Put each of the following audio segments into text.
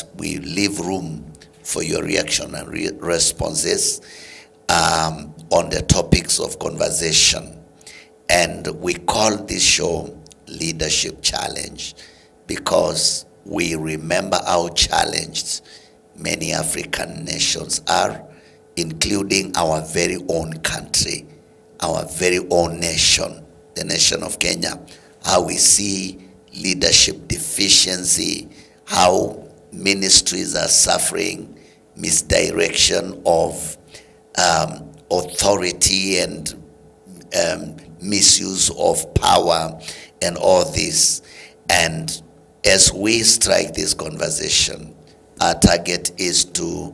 that we leave room for your reaction and responses on the topics of conversation. And we call this show Leadership Challenge because we remember how challenged many African nations are, including our very own country, our very own nation, the nation of Kenya, how we see leadership deficiency, how ministries are suffering misdirection of authority and misuse of power and all this. And as we strike this conversation, our target is to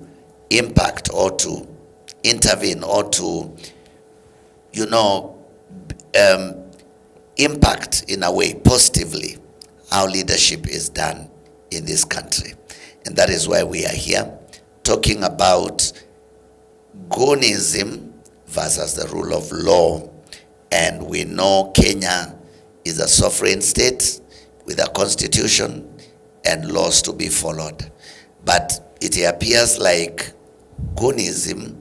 impact or to intervene or to, impact in a way positively how leadership is done in this country. And that is why we are here talking about Goonism versus the rule of law. And we know Kenya is a sovereign state with a constitution and laws to be followed. But it appears like Goonism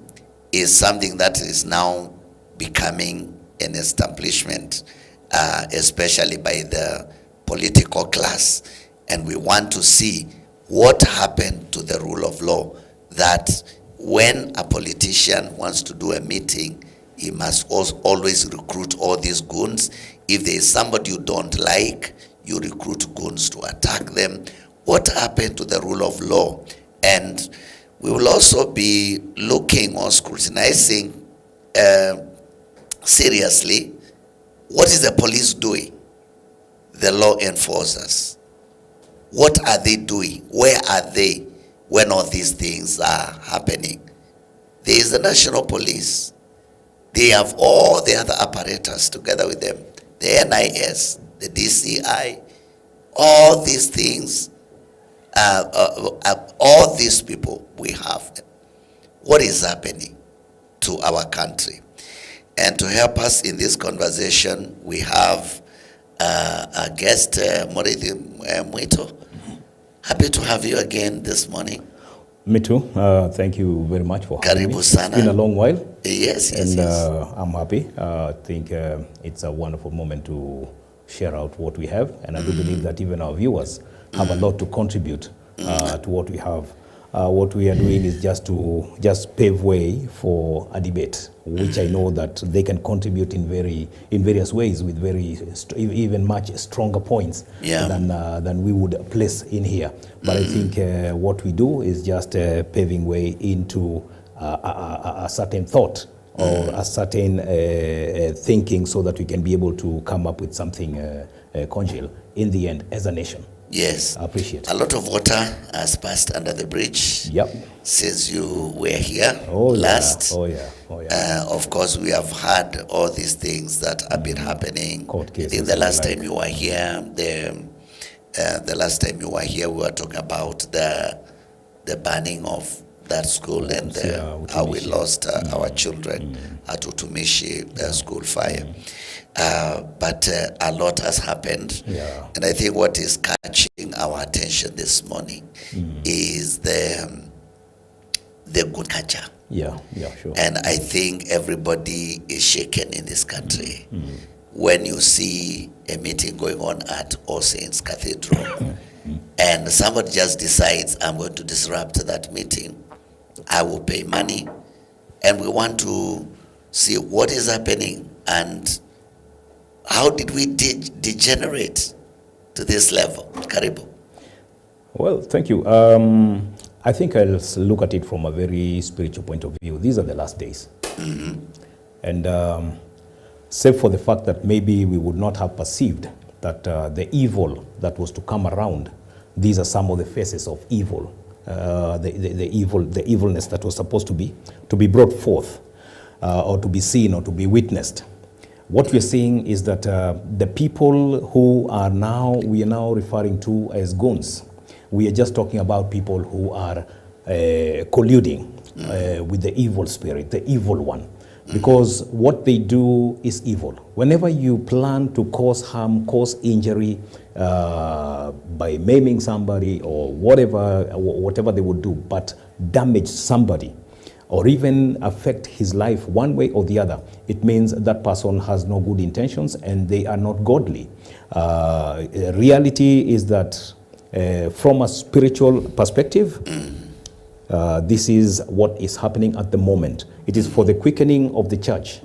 is something that is now becoming an establishment, especially by the political class. And we want to see what happened to the rule of law, that when a politician wants to do a meeting, he must always recruit all these goons. If there is somebody you don't like, you recruit goons to attack them. What happened to the rule of law? And we will also be looking or scrutinizing seriously, what is the police doing? The law enforcers. What are they doing? Where are they when all these things are happening? There is the National Police. They have all the other apparatus together with them. The NIS, the DCI, all these things, all these people we have. What is happening to our country? And to help us in this conversation, we have a guest, Morithi Mwito. Happy to have you again this morning. Me too. Thank you very much for having me. Karibu sana. It's been a long while. Yes. And I'm happy. I think it's a wonderful moment to share out what we have. And I do believe that even our viewers have a lot to contribute to what we have. What we are doing is just to pave way for a debate, which I know that they can contribute in various ways with even much stronger points than we would place in here. But I think what we do is just paving way into a certain thought or a certain thinking, so that we can be able to come up with something congeal in the end as a nation. Yes. I appreciate it. A lot of water has passed under the bridge. Yep. Since you were here last. Of course, we have had all these things that have been happening. Court cases. I think the last time you were here, the last time you were here, we were talking about the banning of that school and how we lost our children at Utumishi school fire. But a lot has happened, and I think what is catching our attention this morning is the good culture. Yeah, sure. And I think everybody is shaken in this country when you see a meeting going on at All Saints Cathedral, and somebody just decides, I'm going to disrupt that meeting. I will pay money, and we want to see what is happening and how did we degenerate to this level? Karibu. Well, thank you. I think I'll look at it from a very spiritual point of view. These are the last days. And save for the fact that maybe we would not have perceived that the evil that was to come around, these are some of the faces of evil, the evilness that was supposed to be brought forth or to be seen or to be witnessed. What we're seeing is that the people who we are now referring to as goons, we are just talking about people who are colluding with the evil spirit, the evil one. because what they do is evil. Whenever you plan to cause harm, cause injury by maiming somebody or whatever they would do, but damage somebody or even affect his life one way or the other, it means that person has no good intentions and they are not godly. Reality is that from a spiritual perspective, this is what is happening at the moment. It is for the quickening of the church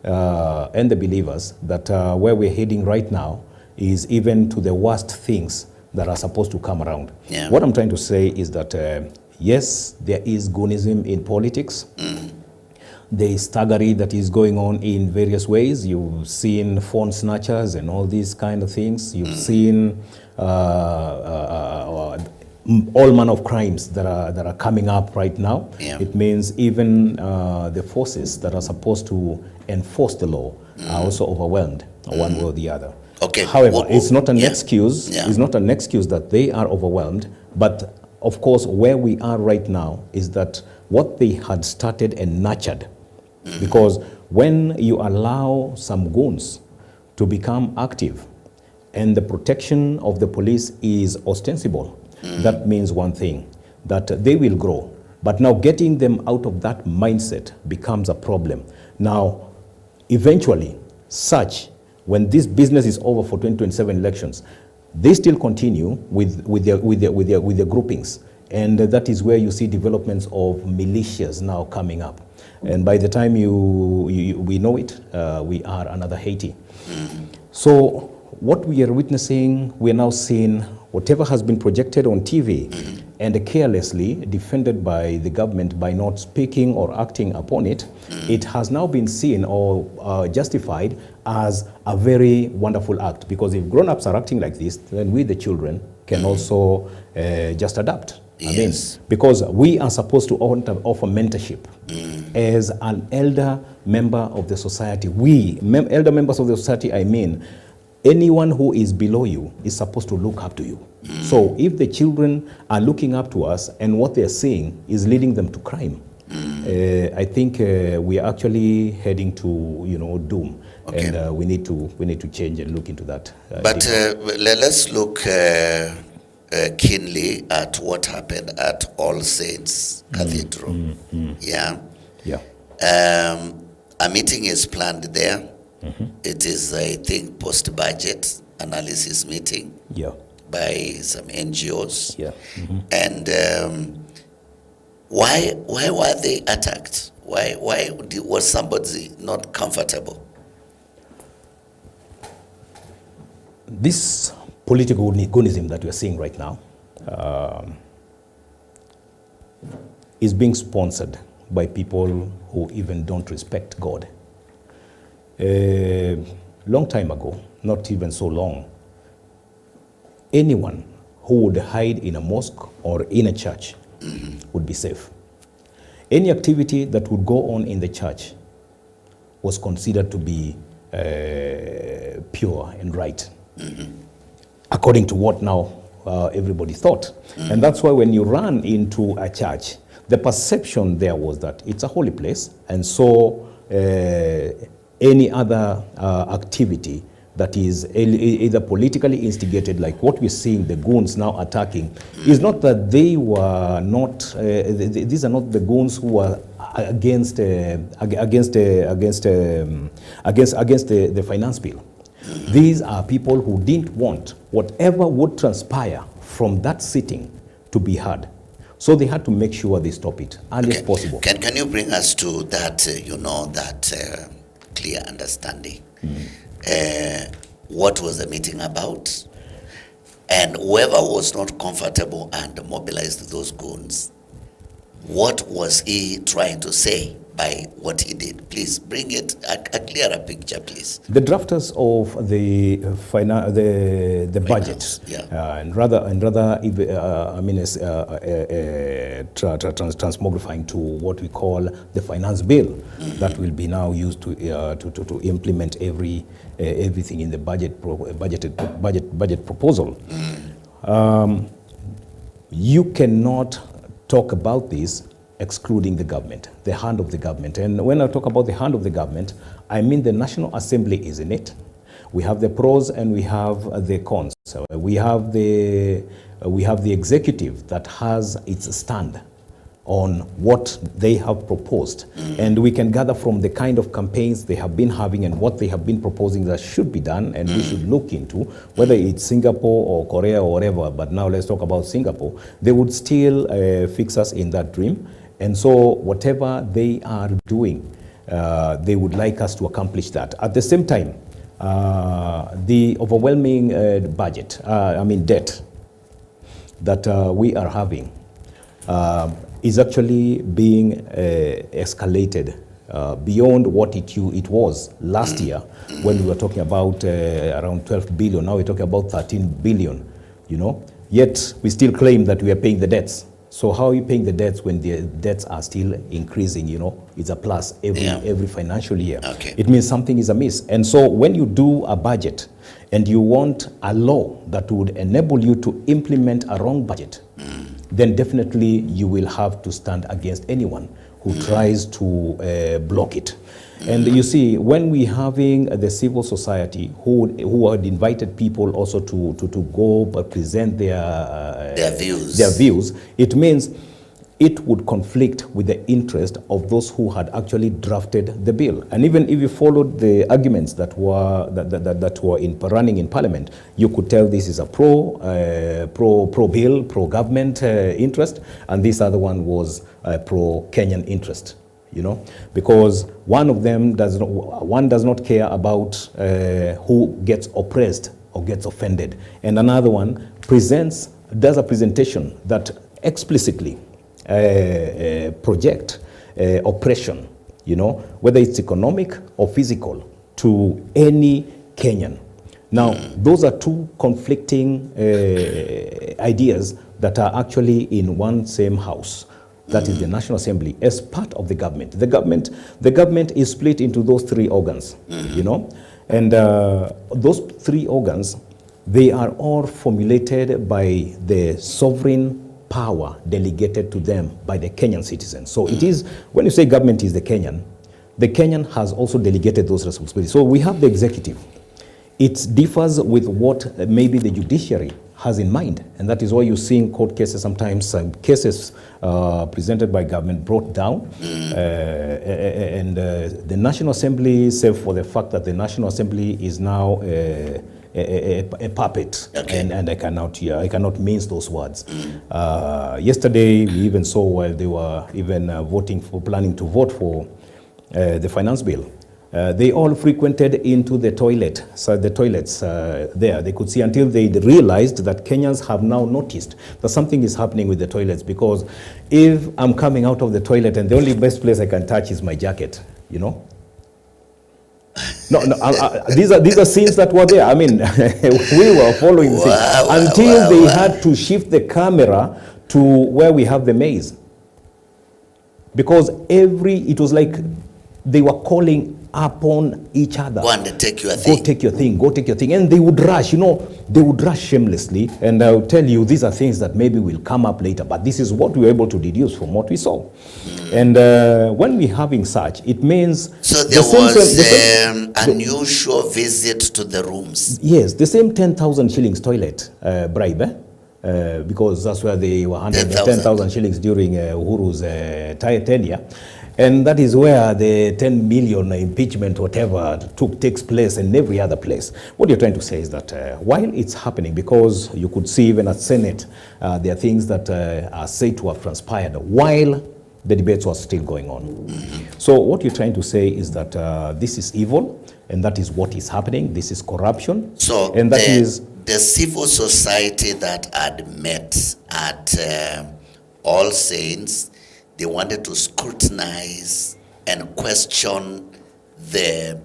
and the believers that where we're heading right now is even to the worst things that are supposed to come around. Yeah. What I'm trying to say is that yes, there is Goonism in politics. There is thuggery that is going on in various ways. You've seen phone snatchers and all these kind of things. You've seen all manner of crimes that are coming up right now. Yeah. It means even the forces that are supposed to enforce the law are also overwhelmed one way or the other. Okay. However, it's not an yeah. excuse. Yeah. It's not an excuse that they are overwhelmed. But of course, where we are right now is that what they had started and nurtured, because when you allow some goons to become active and the protection of the police is ostensible, that means one thing, that they will grow. But now getting them out of that mindset becomes a problem. Now, eventually, when this business is over for 2027 elections, they still continue with their groupings. And that is where you see developments of militias now coming up. And by the time we know it, we are another Haiti. So what we are witnessing, we are now seeing whatever has been projected on TV and carelessly defended by the government by not speaking or acting upon it, it has now been seen or justified as a very wonderful act. Because if grown-ups are acting like this, then we, the children, can also just adapt. Yes. I mean, because we are supposed to offer mentorship as an elder member of the society. Elder members of the society, I mean, anyone who is below you is supposed to look up to you. So if the children are looking up to us and what they're seeing is leading them to crime, I think we are actually heading to doom. Okay. And we need to change and look into that. But let's look keenly at what happened at All Saints Cathedral. Yeah. A meeting is planned there. It is, I think, post-budget analysis meeting by some NGOs. And why were they attacked? Why was somebody not comfortable? This political Goonism that we are seeing right now is being sponsored by people who even don't respect God. A long time ago, not even so long, anyone who would hide in a mosque or in a church would be safe. Any activity that would go on in the church was considered to be pure and right, according to what now everybody thought. And that's why when you run into a church, the perception there was that it's a holy place, and so any other activity that is either politically instigated, like what we're seeing the goons now attacking, is not that they were not, these are not the goons who are against the finance bill. These are people who didn't want whatever would transpire from that sitting to be heard. So they had to make sure they stop it early as possible. Can you bring us to that, that clear understanding? What was the meeting about? And whoever was not comfortable and mobilized those goons, what was he trying to say by what he did? Please bring it a clearer picture, please. The drafters of the budget, and rather transmogrifying to what we call the finance bill that will be now used to implement everything in the budget proposal. You cannot talk about this excluding the government, the hand of the government. And when I talk about the hand of the government, I mean the National Assembly is in it. We have the pros and we have the cons. So we have the executive that has its stand on what they have proposed. And we can gather from the kind of campaigns they have been having and what they have been proposing that should be done, and we should look into, whether it's Singapore or Korea or whatever, but now let's talk about Singapore. They would still fix us in that dream. And so whatever they are doing, they would like us to accomplish that. At the same time, the overwhelming debt that we are having is actually being escalated beyond what it was last year, when we were talking about around 12 billion. Now we're talking about 13 billion, Yet we still claim that we are paying the debts. So how are you paying the debts when the debts are still increasing? It's a plus every financial year. Okay. It means something is amiss. And so when you do a budget and you want a law that would enable you to implement a wrong budget, then definitely you will have to stand against anyone who tries to block it. And you see, when we having the civil society who had invited people also to go present their views, it means it would conflict with the interest of those who had actually drafted the bill. And even if you followed the arguments that were running in Parliament, you could tell this is a pro-bill, pro-government interest, and this other one was pro-Kenyan interest. Because one of them does not care about who gets oppressed or gets offended, and another one does a presentation that explicitly project oppression, whether it's economic or physical, to any Kenyan. Now, those are two conflicting ideas that are actually in one same house. That is the National Assembly, as part of the government. The government is split into those three organs, and those three organs, they are all formulated by the sovereign power delegated to them by the Kenyan citizens. So it is, when you say government is the Kenyan has also delegated those responsibilities. So we have the executive. It differs with what maybe the judiciary has in mind, and that is why you see in court cases sometimes cases presented by government brought down, and the National Assembly, save for the fact that the National Assembly is now a puppet, and I cannot mince those words. Yesterday we even saw, while they were even planning to vote for the finance bill, they all frequented into the toilet. So the toilets there, they could see, until they realized that Kenyans have now noticed that something is happening with the toilets. Because if I'm coming out of the toilet and the only best place I can touch is my jacket, No, these are scenes that were there. I mean, we were following until they had to shift the camera to where we have the maize, because it was like they were calling upon each other. Go and take your thing. Go take your thing. Go take your thing. And they would rush, they would rush shamelessly. And I'll tell you, these are things that maybe will come up later, but this is what we were able to deduce from what we saw. And when we're having such, it means... So there was an unusual visit to the rooms. Yes, the same 10,000 shillings toilet bribe, because that's where they were handed 10,000 shillings during Uhuru's tenure. And that is where the 10 million impeachment, whatever, takes place, and every other place. What you're trying to say is that while it's happening, because you could see even at Senate, there are things that are said to have transpired while the debates were still going on. So what you're trying to say is that this is evil, and that is what is happening. This is corruption. So and that is the civil society that had met at All Saints. They wanted to scrutinize and question the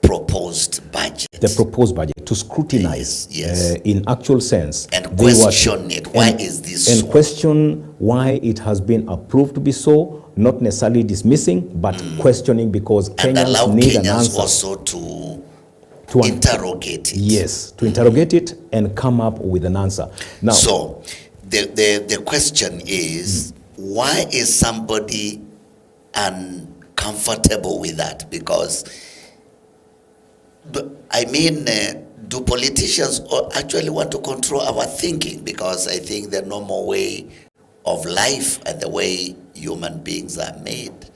proposed budget. The proposed budget, to scrutinize, yes. In actual sense. And question it. Why is this so? And question why it has been approved to be so, not necessarily dismissing, but questioning, because Kenyans need an answer. Also to interrogate it. Yes, to interrogate it and come up with an answer. Now, so the question is, why is somebody uncomfortable with that? Because, I mean, do politicians actually want to control our thinking? Because I think the normal way of life and the way human beings are made,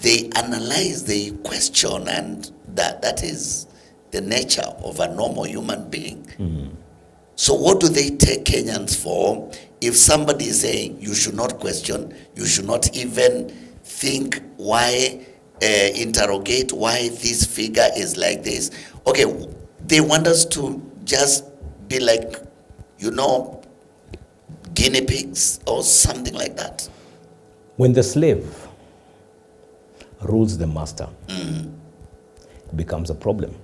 they analyze, they question, and that is the nature of a normal human being. Mm-hmm. So what do they take Kenyans for if somebody is saying you should not question, you should not even think why, interrogate why this figure is like this? Okay, they want us to just be like, guinea pigs or something like that. When the slave rules the master, it becomes a problem.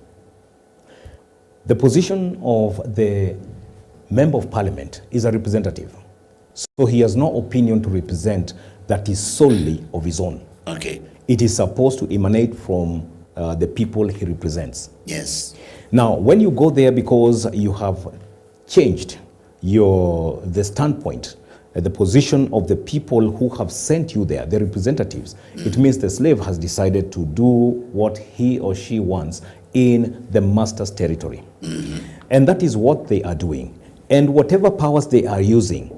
The position of the member of parliament is a representative. So he has no opinion to represent that is solely of his own. Okay. It is supposed to emanate from the people he represents. Yes. Now, when you go there because you have changed the standpoint, the position of the people who have sent you there, the representatives, it means the slave has decided to do what he or she wants in the master's territory. And that is what they are doing. And whatever powers they are using,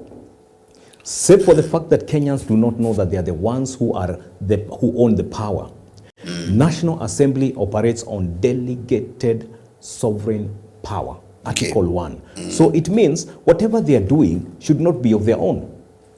save for the fact that Kenyans do not know that they are the ones who own the power. National Assembly operates on delegated sovereign power. Article 1. So it means whatever they are doing should not be of their own.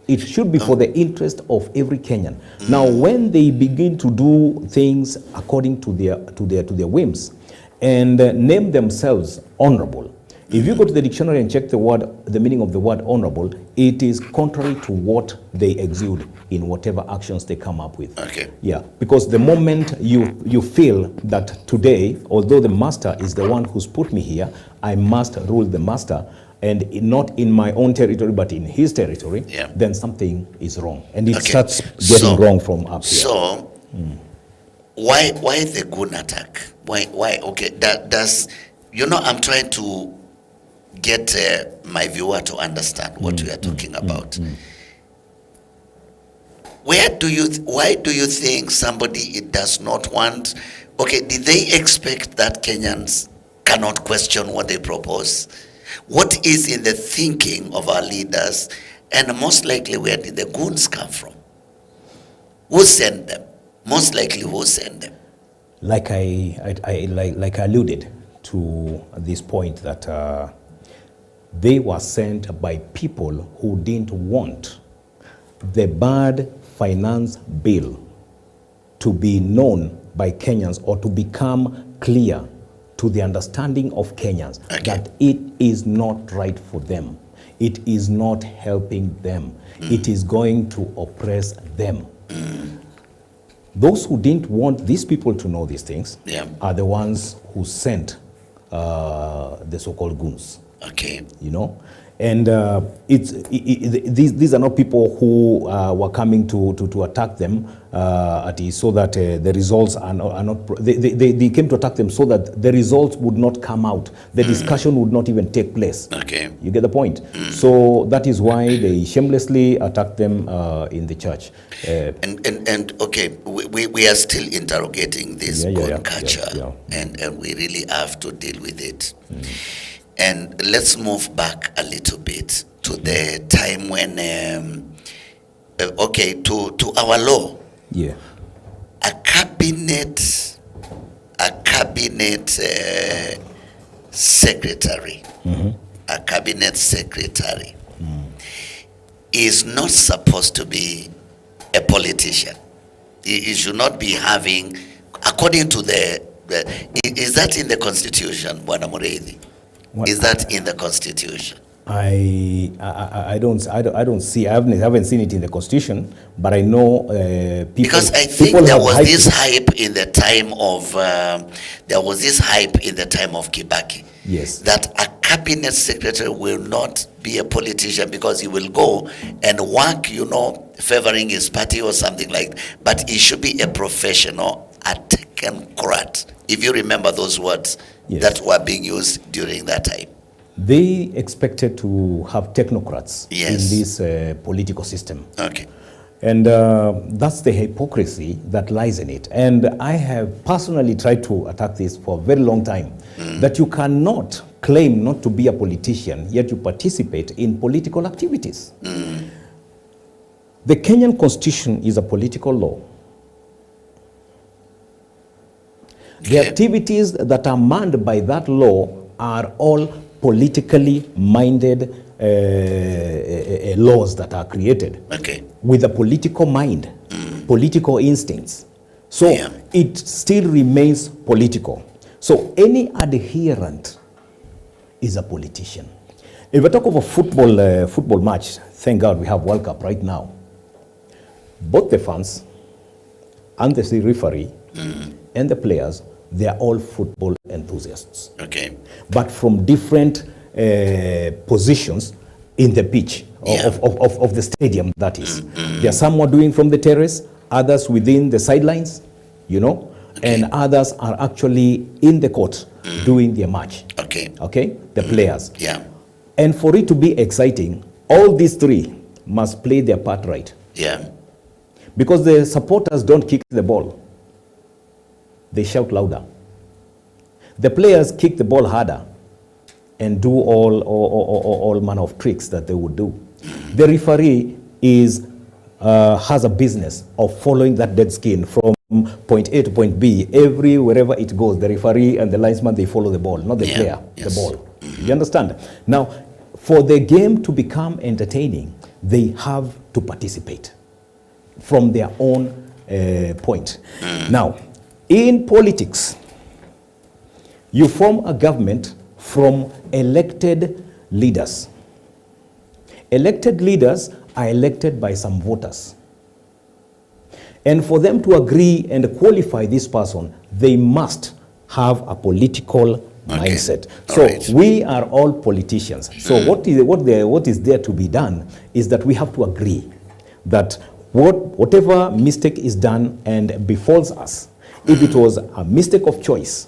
It should be for the interest of every Kenyan. Now, when they begin to do things according to their whims and name themselves honorable, if you go to the dictionary and check the meaning of the word honorable, it is contrary to what they exude in whatever actions they come up with. Okay. Yeah, because the moment you feel that today, although the master is the one who's put me here, I must rule the master, and not in my own territory, but in his territory, then something is wrong. And it starts getting wrong from up here. So, why the gun attack? Why? Okay, does I'm trying to get my viewer to understand what we are talking about. Why do you think somebody does not want? Okay, did they expect that Kenyans cannot question what they propose? What is in the thinking of our leaders? And most likely, where did the goons come from? Who sent them? Most likely, who sent them? Like I alluded to this point, that they were sent by people who didn't want the bad finance bill to be known by Kenyans, or to become clear to the understanding of Kenyans, that it is not right for them. It is not helping them. It is going to oppress them. Those who didn't want these people to know these things are the ones who sent the so-called goons. Okay. And these are not people who were coming to attack them, so that the results are not. They came to attack them so that the results would not come out. The discussion would not even take place. Okay. You get the point? So that is why they shamelessly attacked them in the church. And okay, we are still interrogating this gun culture, and we really have to deal with it. And let's move back a little bit to the time when, to our law. Yeah. A cabinet secretary, a cabinet secretary is not supposed to be a politician. He should not be having, according to is that in the Constitution, Bwana Mureithi? Is that in the Constitution? I don't see. I haven't seen it in the Constitution, but I know people. Because I think there was this hype in the time of Kibaki. Yes. That a cabinet secretary will not be a politician because he will go and work, favoring his party or something like that. But he should be a professional, a technocrat. If you remember those words that were being used during that time. They expected to have technocrats in this political system. Okay. And that's the hypocrisy that lies in it. And I have personally tried to attack this for a very long time, that you cannot claim not to be a politician, yet you participate in political activities. The Kenyan Constitution is a political law. The activities that are manned by that law are all politically minded laws that are created with a political mind, political instincts. So it still remains political. So any adherent is a politician. If we talk of a football match, thank God we have World Cup right now. Both the fans and the referee and the players, they are all football enthusiasts. But from different positions in the pitch of the stadium, that is. There are some who are doing from the terrace, others within the sidelines, you know, and others are actually in the court doing their match. The players. And for it to be exciting, all these three must play their part right. Because the supporters don't kick the ball. They shout louder. The players kick the ball harder and do all manner of tricks that they would do. The referee has a business of following that dead skin from point A to point B. Wherever it goes, the referee and the linesman, they follow the ball, not the player, the ball. You understand? Now, for the game to become entertaining, they have to participate from their own point. Now, in politics, you form a government from elected leaders. Elected leaders are elected by some voters. And for them to agree and qualify this person, they must have a political mindset. So we are all politicians. So what is there to be done is that we have to agree that whatever mistake is done and befalls us, if it was a mistake of choice,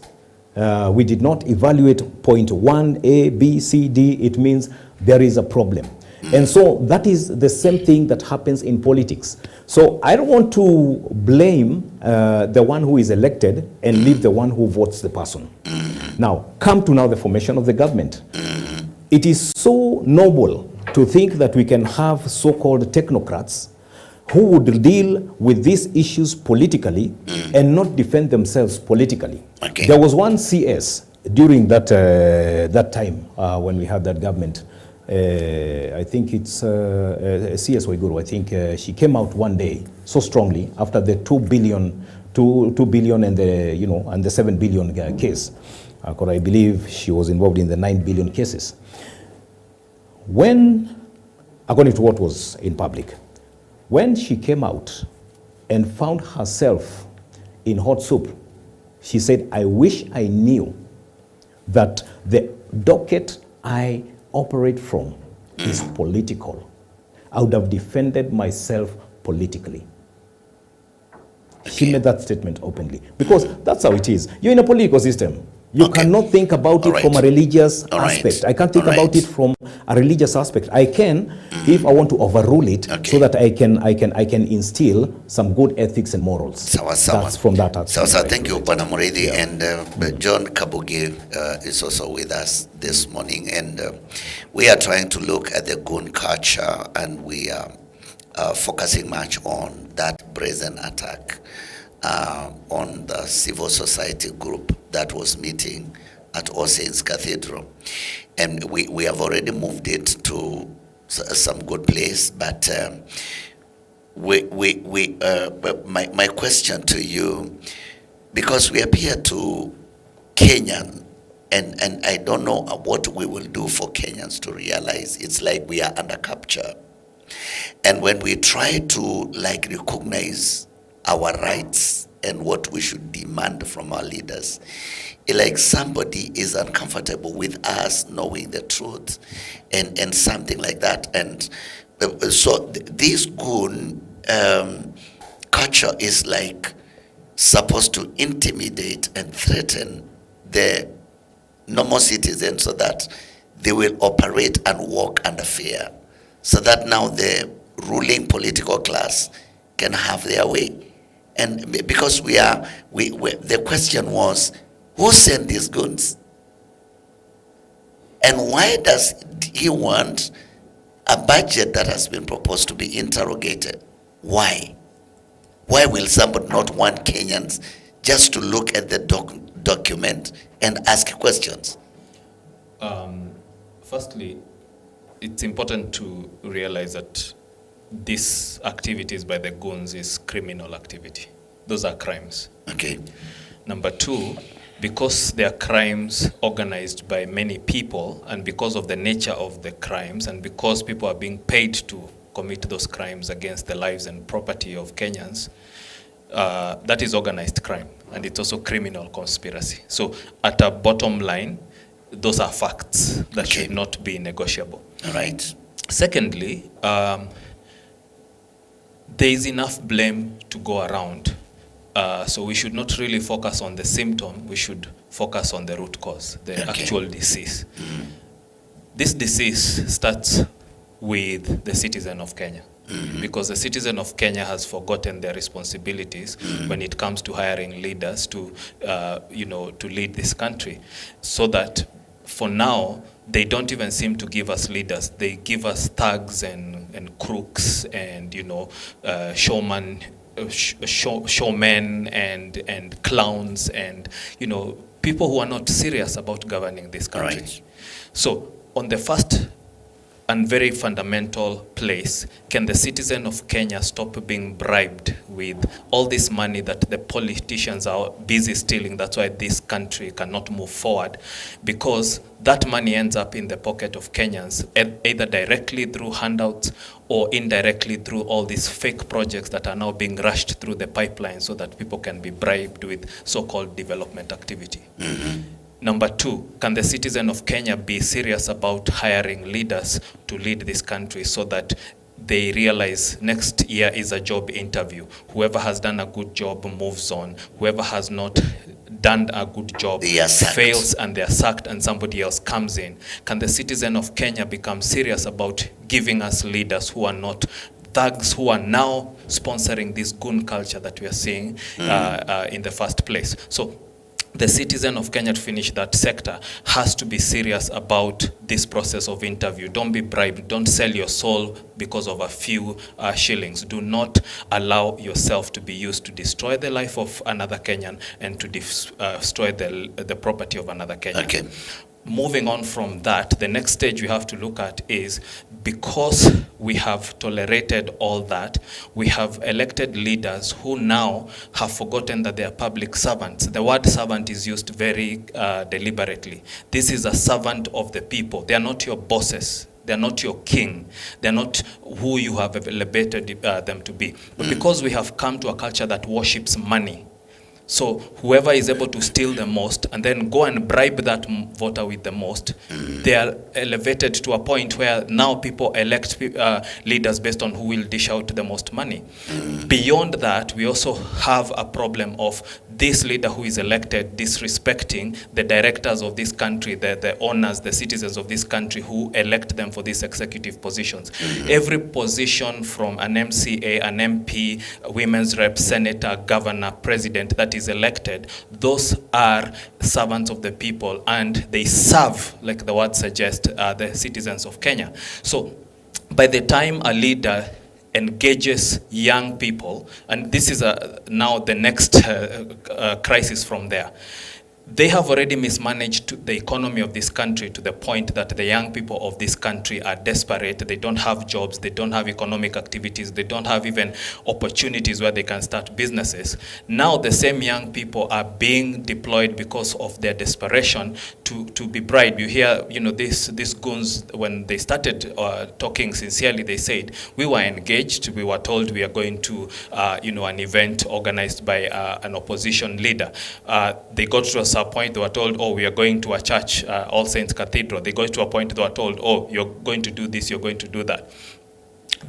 we did not evaluate point 1, A, B, C, D, it means there is a problem. And so that is the same thing that happens in politics. So I don't want to blame the one who is elected and leave the one who votes the person. Now, come to the formation of the government. It is so noble to think that we can have so-called technocrats who would deal with these issues politically and not defend themselves politically. There was one CS during that time when we had that government. I think it's CS Waiguru. I think she came out one day so strongly after the 2 billion and the and the 7 billion case. I believe she was involved in the 9 billion cases. When, according to what was in public, when she came out and found herself in hot soup, she said, "I wish I knew that the docket I operate from is political. I would have defended myself politically." She made that statement openly because that's how it is. You're in a political system. You cannot think about it from a religious aspect. I can't think about it from a religious aspect. I can, if I want to overrule it, so that I can instill some good ethics and morals. That's from that aspect. Thank you, Pana Muridi. And John Kabugi is also with us this morning. And we are trying to look at the goon culture, and we are focusing much on that brazen attack on the civil society group that was meeting at All Saints Cathedral. And we have already moved it to some good place, but my question to you, because we appear to Kenyan, and I don't know what we will do for Kenyans to realize it's like we are under capture. And when we try to recognize our rights and what we should demand from our leaders, like somebody is uncomfortable with us knowing the truth and something like that. And so this goon culture is supposed to intimidate and threaten the normal citizens so that they will operate and walk under fear, so that now the ruling political class can have their way. And because the question was, who sent these goons? And why does he want a budget that has been proposed to be interrogated? Why? Why will somebody not want Kenyans just to look at the document and ask questions? Firstly, it's important to realize that these activities by the goons is criminal activity. Those are crimes. Okay. Number two, because they are crimes organized by many people, and because of the nature of the crimes, and because people are being paid to commit those crimes against the lives and property of Kenyans, that is organized crime, and it's also criminal conspiracy. So at a bottom line, those are facts that should not be negotiable. All right. Secondly, there is enough blame to go around. So we should not really focus on the symptom. We should focus on the root cause, the actual disease. This disease starts with the citizen of Kenya. Because the citizen of Kenya has forgotten their responsibilities when it comes to hiring leaders to lead this country. So that for now, they don't even seem to give us leaders. They give us thugs and crooks and, showmen and clowns and, people who are not serious about governing this country. Right. So on the first and very fundamental place, can the citizen of Kenya stop being bribed with all this money that the politicians are busy stealing? That's why this country cannot move forward, because that money ends up in the pocket of Kenyans, either directly through handouts or indirectly through all these fake projects that are now being rushed through the pipeline so that people can be bribed with so-called development activity. Number two, can the citizen of Kenya be serious about hiring leaders to lead this country so that they realize next year is a job interview? Whoever has done a good job moves on. Whoever has not done a good job fails and they are sacked and somebody else comes in. Can the citizen of Kenya become serious about giving us leaders who are not thugs, who are now sponsoring this goon culture that we are seeing in the first place? So the citizen of Kenya, to finish that sector, has to be serious about this process of interview. Don't be bribed. Don't sell your soul because of a few shillings. Do not allow yourself to be used to destroy the life of another Kenyan and to destroy the property of another Kenyan. Okay. Moving on from that, the next stage we have to look at is, because we have tolerated all that, we have elected leaders who now have forgotten that they are public servants. The word servant is used very deliberately. This is a servant of the people. They are not your bosses. They're not your king. They're not who you have elevated them to be. But because we have come to a culture that worships money, so whoever is able to steal the most and then go and bribe that voter with the most, they are elevated to a point where now people elect leaders based on who will dish out the most money. Beyond that, we also have a problem of this leader who is elected disrespecting the directors of this country, the owners, the citizens of this country who elect them for these executive positions. Every position from an MCA, an MP, women's rep, senator, governor, president that is elected, those are servants of the people and they serve, like the word suggests, the citizens of Kenya. So by the time a leader engages young people, and this is now the next crisis from there, they have already mismanaged the economy of this country to the point that the young people of this country are desperate. They don't have jobs, they don't have economic activities, they don't have even opportunities where they can start businesses. Now the same young people are being deployed because of their desperation to be bribed. You hear, these goons, when they started talking sincerely, they said, we were engaged, we were told we are going to, an event organized by an opposition leader. They got to a point they were told, oh, we are going to a church, All Saints Cathedral. They got to a point they were told, oh, you're going to do this, you're going to do that.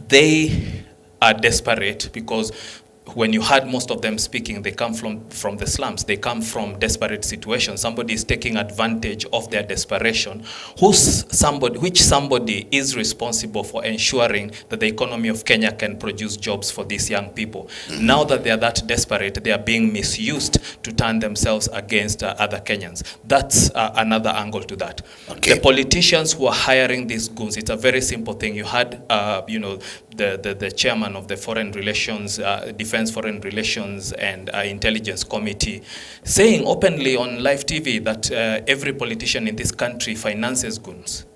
They are desperate because when you heard most of them speaking, they come from the slums. They come from desperate situations. Somebody is taking advantage of their desperation. Which somebody is responsible for ensuring that the economy of Kenya can produce jobs for these young people? Now that they are that desperate, they are being misused to turn themselves against other Kenyans. That's another angle to that. Okay. The politicians who are hiring these goons, it's a very simple thing. You had, the chairman of the Foreign Relations, Defense Foreign Relations and Intelligence Committee saying openly on live TV that every politician in this country finances goons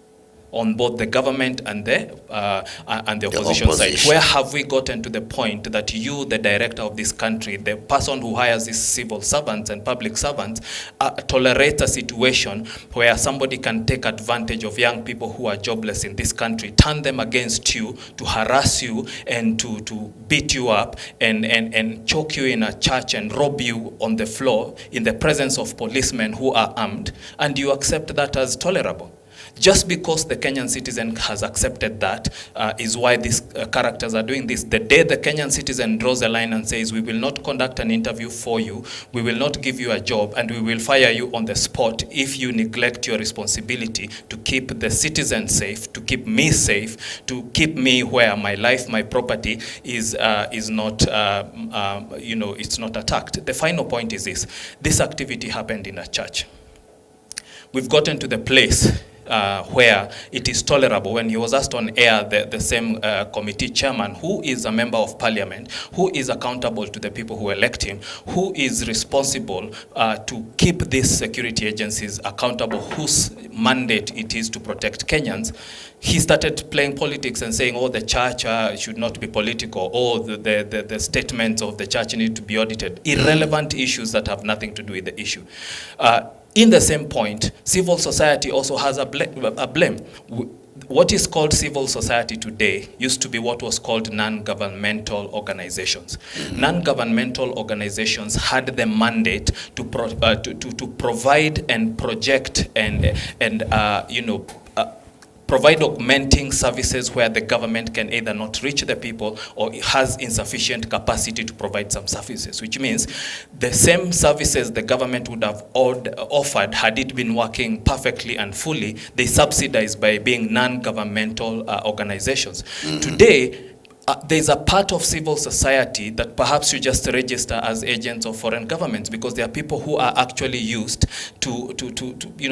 on both the government and the opposition side. Where have we gotten to the point that you, the director of this country, the person who hires these civil servants and public servants, tolerate a situation where somebody can take advantage of young people who are jobless in this country, turn them against you, to harass you and to beat you up and choke you in a church and rob you on the floor in the presence of policemen who are armed, and you accept that as tolerable? Just because the Kenyan citizen has accepted that is why these characters are doing this. The day the Kenyan citizen draws a line and says, we will not conduct an interview for you, we will not give you a job, and we will fire you on the spot if you neglect your responsibility to keep the citizen safe, to keep me safe, to keep me where my life, my property is not, it's not attacked. The final point is this. This activity happened in a church. We've gotten to the place where it is tolerable. When he was asked on air, the same committee chairman, who is a member of parliament, who is accountable to the people who elect him, who is responsible to keep these security agencies accountable, whose mandate it is to protect Kenyans, he started playing politics and saying, oh, the church should not be political, or the statements of the church need to be audited. Irrelevant issues that have nothing to do with the issue. In the same point, civil society also has a blame. What is called civil society today used to be what was called non-governmental organizations. Non-governmental organizations had the mandate to provide and project and provide augmenting services where the government can either not reach the people or has insufficient capacity to provide some services, which means the same services the government would have offered had it been working perfectly and fully, they subsidize by being non-governmental organizations. Today, there's a part of civil society that perhaps you just register as agents of foreign governments, because there are people who are actually used to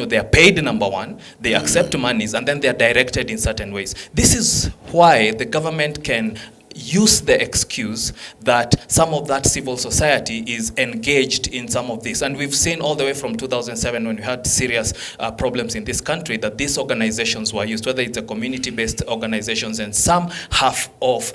they are paid, number one, they accept monies, and then they are directed in certain ways. This is why the government can use the excuse that some of that civil society is engaged in some of this. And we've seen all the way from 2007, when we had serious problems in this country, that these organizations were used, whether it's a community-based organizations, and some half of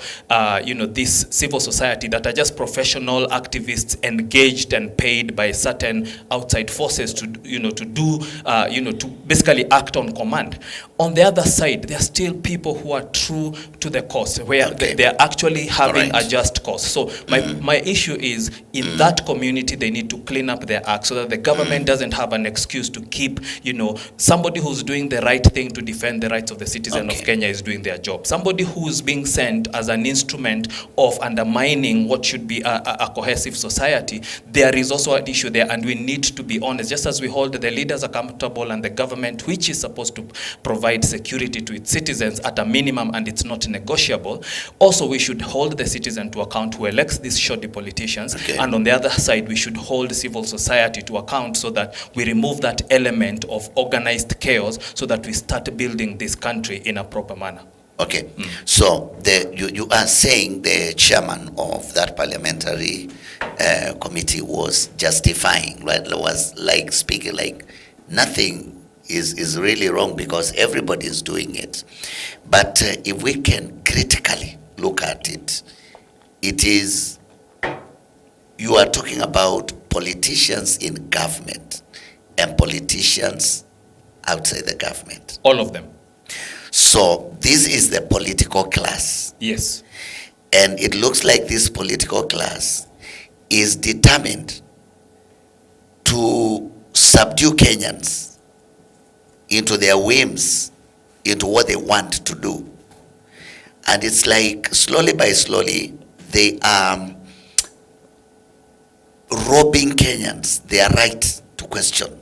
this civil society that are just professional activists engaged and paid by certain outside forces to to basically act on command. On the other side, there are still people who are true to the cause, where they are actually having a just cause. So my issue is, in that community, they need to clean up their act so that the government doesn't have an excuse to keep, somebody who's doing the right thing to defend the rights of the citizen of Kenya is doing their job. Somebody who's being sent as an instrument of undermining what should be a cohesive society, there is also an issue there, and we need to be honest. Just as we hold the leaders accountable and the government, which is supposed to provide security to its citizens at a minimum, and it's not negotiable, also we should hold the citizen to account who elects these shoddy politicians, and on the other side we should hold civil society to account, so that we remove that element of organized chaos, so that we start building this country in a proper manner. Okay, so you are saying the chairman of that parliamentary committee was justifying, right? Was like speaking like nothing is really wrong because everybody is doing it. But if we can critically look at it, it is, you are talking about politicians in government and politicians outside the government. All of them. So this is the political class. Yes. And it looks like this political class is determined to subdue Kenyans into their whims, into what they want to do. And it's like slowly by slowly, they are robbing Kenyans their right to question,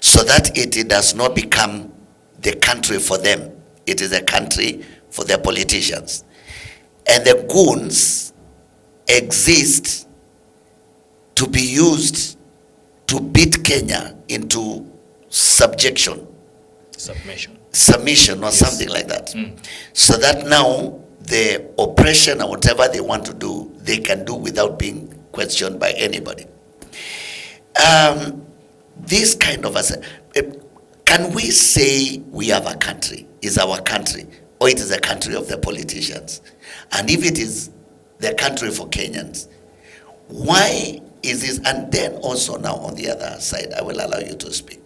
so that it does not become the country for them. It is a country for their politicians. And the goons exist to be used to beat Kenya into submission or something like that. So that now the oppression or whatever they want to do, they can do without being questioned by anybody. This kind of can we say we have a country, is our country, or it is a country of the politicians? And if it is the country for Kenyans, why is this? And then also now on the other side, I will allow you to speak.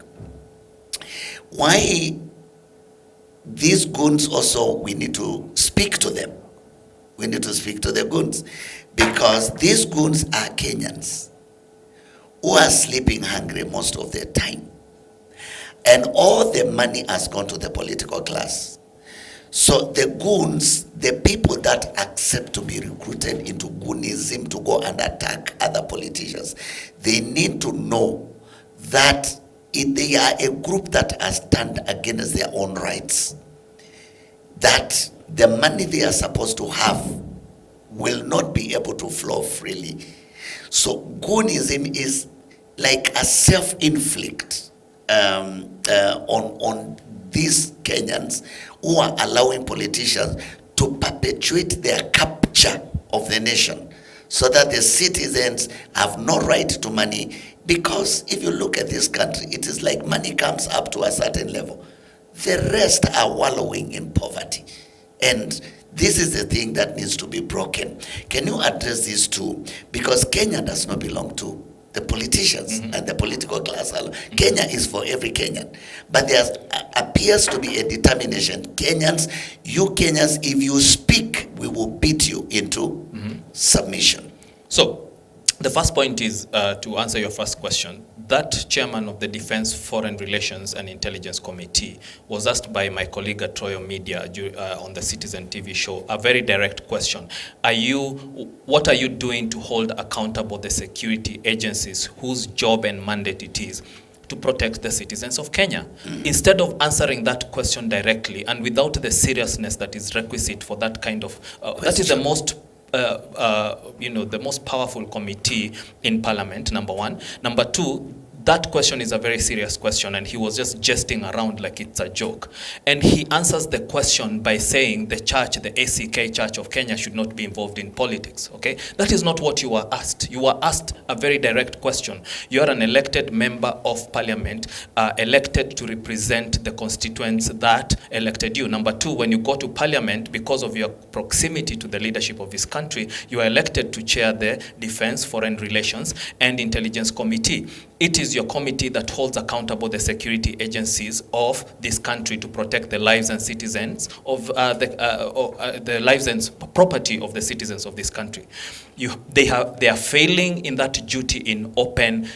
Why these goons also, we need to speak to them. We need to speak to the goons, because these goons are Kenyans who are sleeping hungry most of their time. And all the money has gone to the political class. So the goons, the people that accept to be recruited into Goonism to go and attack other politicians, they need to know that if they are a group that has turned against their own rights, that the money they are supposed to have will not be able to flow freely. So Goonism is like a self-inflict on these Kenyans who are allowing politicians to perpetuate their capture of the nation, so that the citizens have no right to money. Because if you look at this country, it is like money comes up to a certain level. The rest are wallowing in poverty. And this is the thing that needs to be broken. Can you address these two? Because Kenya does not belong to the politicians and the political class. Kenya is for every Kenyan. But there appears to be a determination. Kenyans, if you speak, we will beat you into submission. So, the first point is to answer your first question. That chairman of the Defense, Foreign Relations and Intelligence Committee was asked by my colleague at Royal Media on the Citizen TV show a very direct question. What are you doing to hold accountable the security agencies whose job and mandate it is to protect the citizens of Kenya? Instead of answering that question directly and without the seriousness that is requisite for that kind of, that is the most the most powerful committee in Parliament, number one. Number two, that question is a very serious question, and he was just jesting around like it's a joke. And he answers the question by saying the church, the ACK Church of Kenya, should not be involved in politics, okay? That is not what you were asked. You were asked a very direct question. You are an elected member of Parliament, elected to represent the constituents that elected you. Number two, when you go to Parliament, because of your proximity to the leadership of this country, you are elected to chair the Defense, Foreign Relations and Intelligence Committee. It is your committee that holds accountable the security agencies of this country to protect the lives and citizens of the lives and property of the citizens of this country. They are failing in that duty in open.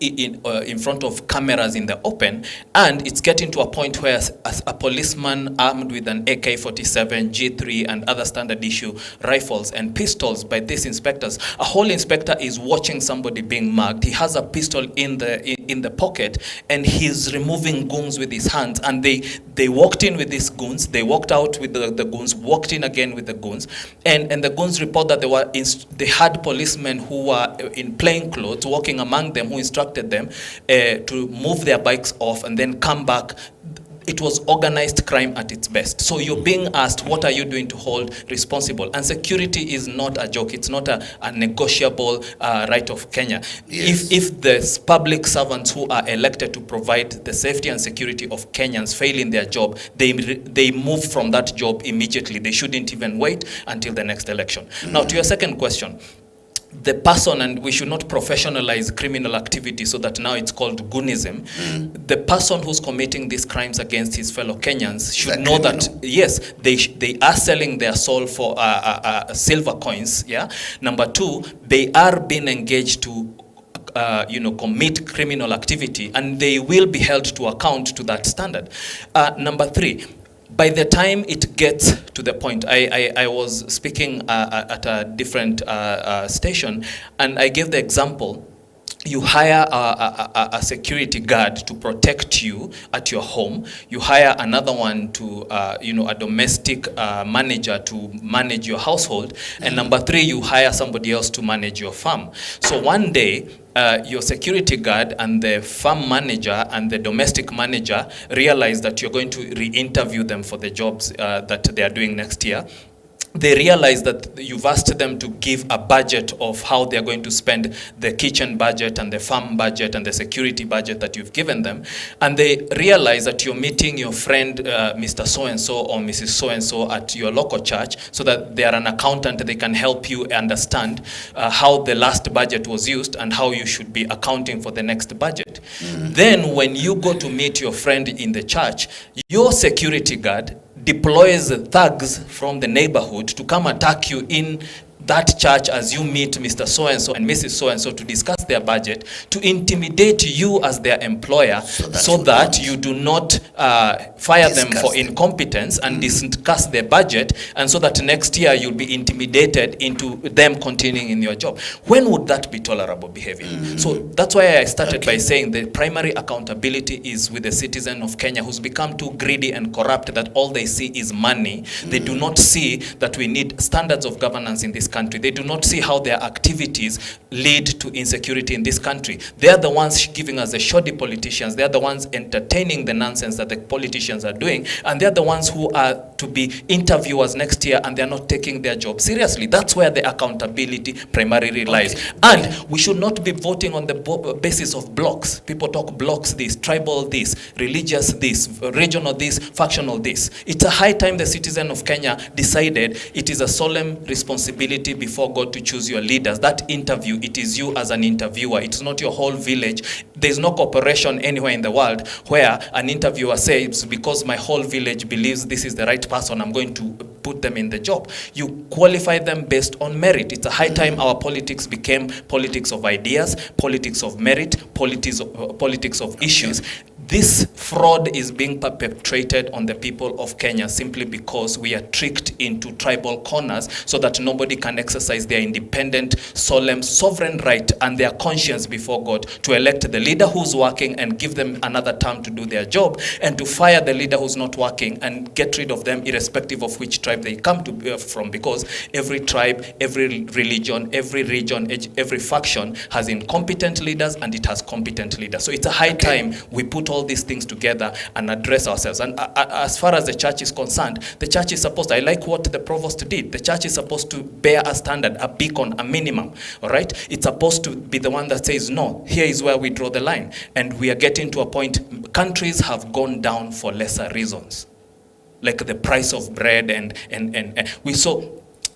In front of cameras in the open, and it's getting to a point where a policeman armed with an AK-47, G3 and other standard issue rifles and pistols by these inspectors, a whole inspector is watching somebody being mugged. He has a pistol in the pocket and he's removing goons with his hands, and they walked in with these goons, they walked out with the goons, walked in again with the goons, and the goons report that they had policemen who were in plain clothes walking among them, who instructed them to move their bikes off and then come back. It was organized crime at its best. So you're being asked, what are you doing to hold responsible? And security is not a joke. It's not a negotiable right of Kenya. Yes. If the public servants who are elected to provide the safety and security of Kenyans fail in their job, they move from that job immediately. They shouldn't even wait until the next election. Now, to your second question, the person, and we should not professionalize criminal activity so that now it's called Goonism. The person who's committing these crimes against his fellow Kenyans should know that, yes, they are selling their soul for silver coins, yeah? Number two, they are being engaged to commit criminal activity, and they will be held to account to that standard. Number three, by the time it gets to the point, I was speaking at a different station, and I gave the example. You hire a security guard to protect you at your home. You hire another one to, a domestic manager to manage your household. And number 3, you hire somebody else to manage your farm. So one day, your security guard and the farm manager and the domestic manager realize that you're going to re-interview them for the jobs that they are doing next year. They realize that you've asked them to give a budget of how they're going to spend the kitchen budget and the farm budget and the security budget that you've given them. And they realize that you're meeting your friend, Mr. So-and-so or Mrs. So-and-so at your local church, so that they are an accountant. They can help you understand how the last budget was used and how you should be accounting for the next budget. Then when you go to meet your friend in the church, your security guard deploys thugs from the neighborhood to come attack you in that church as you meet Mr. So-and-so and Mrs. So-and-so to discuss their budget, to intimidate you as their employer, so that you do not fire them for incompetence and discuss their budget, and so that next year you'll be intimidated into them continuing in your job. When would that be tolerable behavior? So that's why I started by saying the primary accountability is with the citizen of Kenya who's become too greedy and corrupt that all they see is money. They do not see that we need standards of governance in this country. They do not see how their activities lead to insecurity in this country. They are the ones giving us the shoddy politicians. They are the ones entertaining the nonsense that the politicians are doing, and they are the ones who are to be interviewers next year, and they are not taking their job seriously. That's where the accountability primarily lies. And we should not be voting on the basis of blocks. People talk blocks this, tribal this, religious this, regional this, factional this. It's a high time the citizen of Kenya decided it is a solemn responsibility before God to choose your leaders. That interview, it is you as an interviewer. It's not your whole village. There's no corporation anywhere in the world where an interviewer says, because my whole village believes this is the right person, I'm going to put them in the job. You qualify them based on merit. It's a high time our politics became politics of ideas, politics of merit, politics of issues. This fraud is being perpetrated on the people of Kenya simply because we are tricked into tribal corners so that nobody can exercise their independent, solemn, sovereign right and their conscience before God to elect the leader who's working and give them another term to do their job, and to fire the leader who's not working and get rid of them irrespective of which tribe they come to from, because every tribe, every religion, every region, every faction has incompetent leaders and it has competent leaders. So it's a high time we put all these things together and address ourselves. And as far as the church is concerned, the church is supposed to, I like what the provost did, the church is supposed to bear a standard, a beacon, a minimum, all right? It's supposed to be the one that says, no, here is where we draw the line. And we are getting to a point, countries have gone down for lesser reasons, like the price of bread and we saw.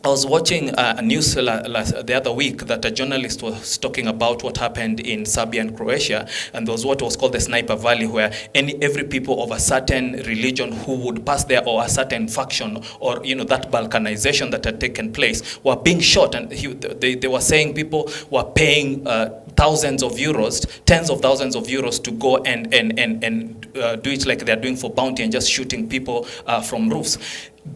I was watching a news the other week that a journalist was talking about what happened in Serbia and Croatia, and there was what was called the Sniper Valley, where every people of a certain religion who would pass there, or a certain faction, or that balkanization that had taken place, were being shot. And they were saying people were paying thousands of euros, tens of thousands of euros to go and do it like they're doing for bounty and just shooting people from roofs.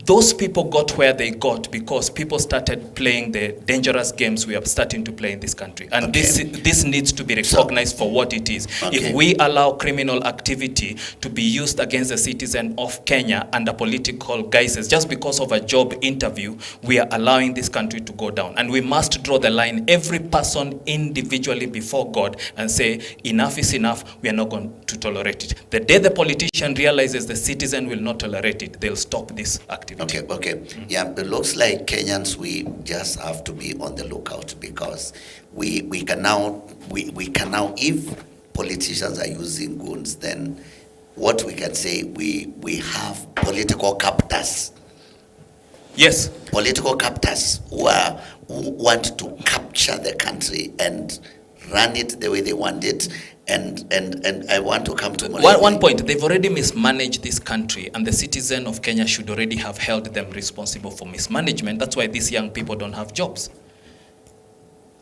Those people got where they got because people started playing the dangerous games we are starting to play in this country. And this needs to be recognized for what it is. If we allow criminal activity to be used against a citizen of Kenya under political guises, just because of a job interview, we are allowing this country to go down. And we must draw the line, every person individually before God, and say, enough is enough, we are not going to tolerate it. The day the politician realizes the citizen will not tolerate it, they'll stop this activity. Okay. Yeah, it looks like Kenyans, we just have to be on the lookout, because we can now, if politicians are using goons, then what we can say, we have political captors. Yes. Political captors who want to capture the country and run it the way they want it. And I want to come to one point. They've already mismanaged this country, and the citizen of Kenya should already have held them responsible for mismanagement. That's why these young people don't have jobs.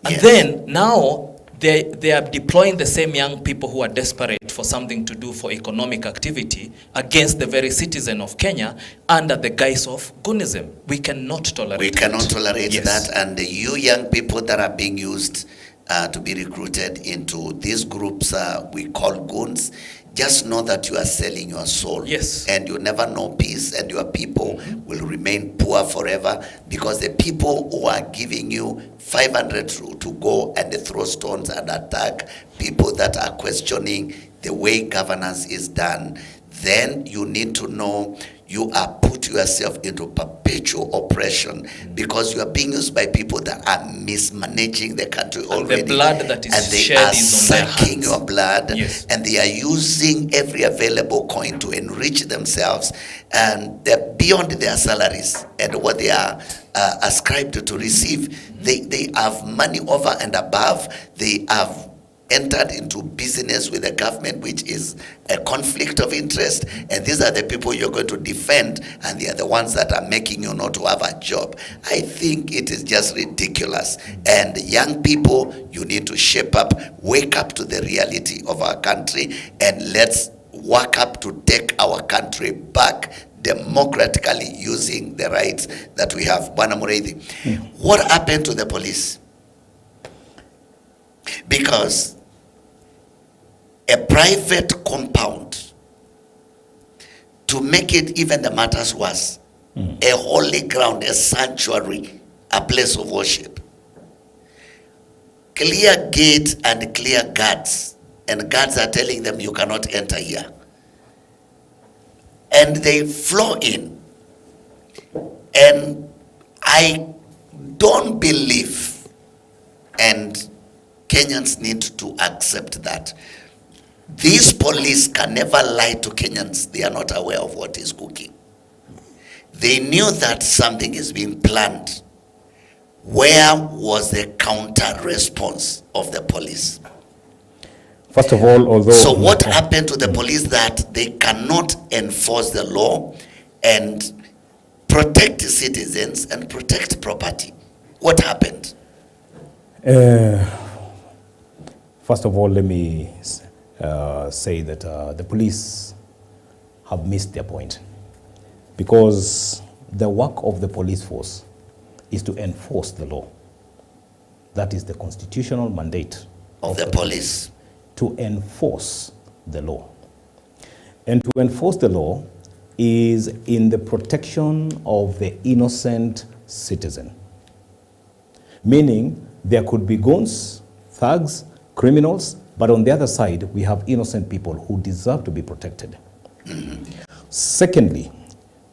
And then now they are deploying the same young people who are desperate for something to do for economic activity against the very citizen of Kenya under the guise of Goonism. We cannot tolerate We cannot tolerate Yes. that. And you young people that are being used to be recruited into these groups we call goons, just know that you are selling your soul. Yes. And you never know peace, and your people will remain poor forever, because the people who are giving you 500 to go and throw stones and attack people that are questioning the way governance is done, then you need to know you are put yourself into perpetual oppression, because you are being used by people that are mismanaging the country already. And the blood that is and they shed are is on their sucking hands. your blood. Yes. And they are using every available coin to enrich themselves, and they're beyond their salaries and what they are ascribed to receive. They have money over and above. They have entered into business with the government, which is a conflict of interest, and these are the people you're going to defend, and they are the ones that are making you not to have a job. I think it is just ridiculous. And young people, you need to shape up, wake up to the reality of our country, and let's work up to take our country back democratically, using the rights that we have. Bwana Mureithi, what happened to the police? Because a private compound, to make it even the matters worse, a holy ground, a sanctuary, a place of worship, clear gate and clear guards, and guards are telling them you cannot enter here, and they flow in. And I don't believe, and Kenyans need to accept that these police can never lie to Kenyans. They are not aware of what is cooking. They knew that something is being planned. Where was the counter response of the police? First of all, although... So what happened to the police that they cannot enforce the law and protect citizens and protect property? What happened? First of all, let me say that the police have missed their point, because the work of the police force is to enforce the law. That is the constitutional mandate Of the police. to enforce the law. And to enforce the law is in the protection of the innocent citizen. Meaning there could be goons, thugs, criminals, but on the other side, we have innocent people who deserve to be protected. Secondly,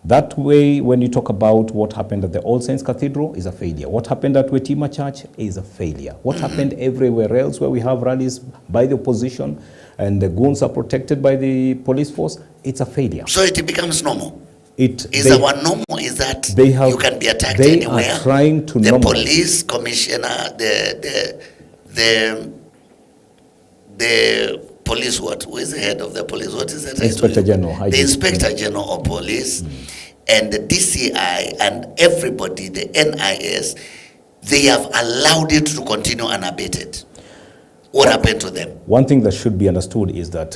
that way, when you talk about what happened at the All Saints Cathedral is a failure. What happened at Wetima Church is a failure. What happened everywhere else where we have rallies by the opposition and the goons are protected by the police force, it's a failure. So it becomes normal. Our normal is that you can be attacked anywhere. They are trying to the normalize. Police commissioner, the police, who is the head of the police? What is that? Inspector General. The Inspector General of Police and the DCI and everybody, the NIS, they have allowed it to continue unabated. What happened to them? One thing that should be understood is that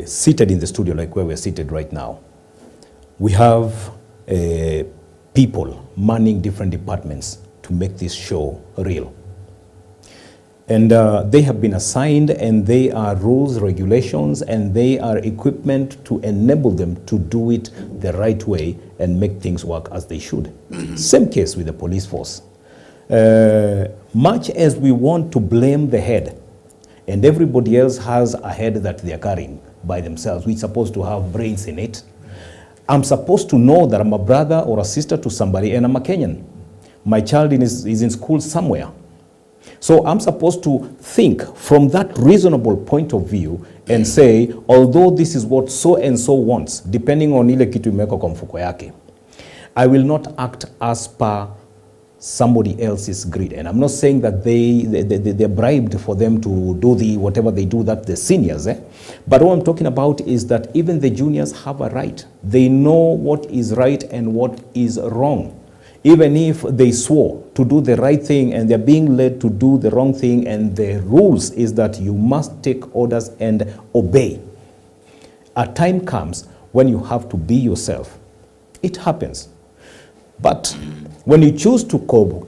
seated in the studio, like where we're seated right now, we have people manning different departments to make this show real. And they have been assigned, and they are rules, regulations, and they are equipment to enable them to do it the right way and make things work as they should. Same case with the police force. Much as we want to blame the head, and everybody else has a head that they are carrying by themselves, which is supposed to have brains in it, I'm supposed to know that I'm a brother or a sister to somebody, and I'm a Kenyan. My child is in school somewhere. So I'm supposed to think from that reasonable point of view and say, although this is what so and so wants, depending on ile kitu imewekwa kwa mfuko yake, I will not act as per somebody else's greed. And I'm not saying that they're bribed for them to do whatever they do, that the seniors. But what I'm talking about is that even the juniors have a right. They know what is right and what is wrong. even if they swore to do the right thing and they're being led to do the wrong thing, and the rules is that you must take orders and obey. A time comes when you have to be yourself. It happens. But when you choose to collude,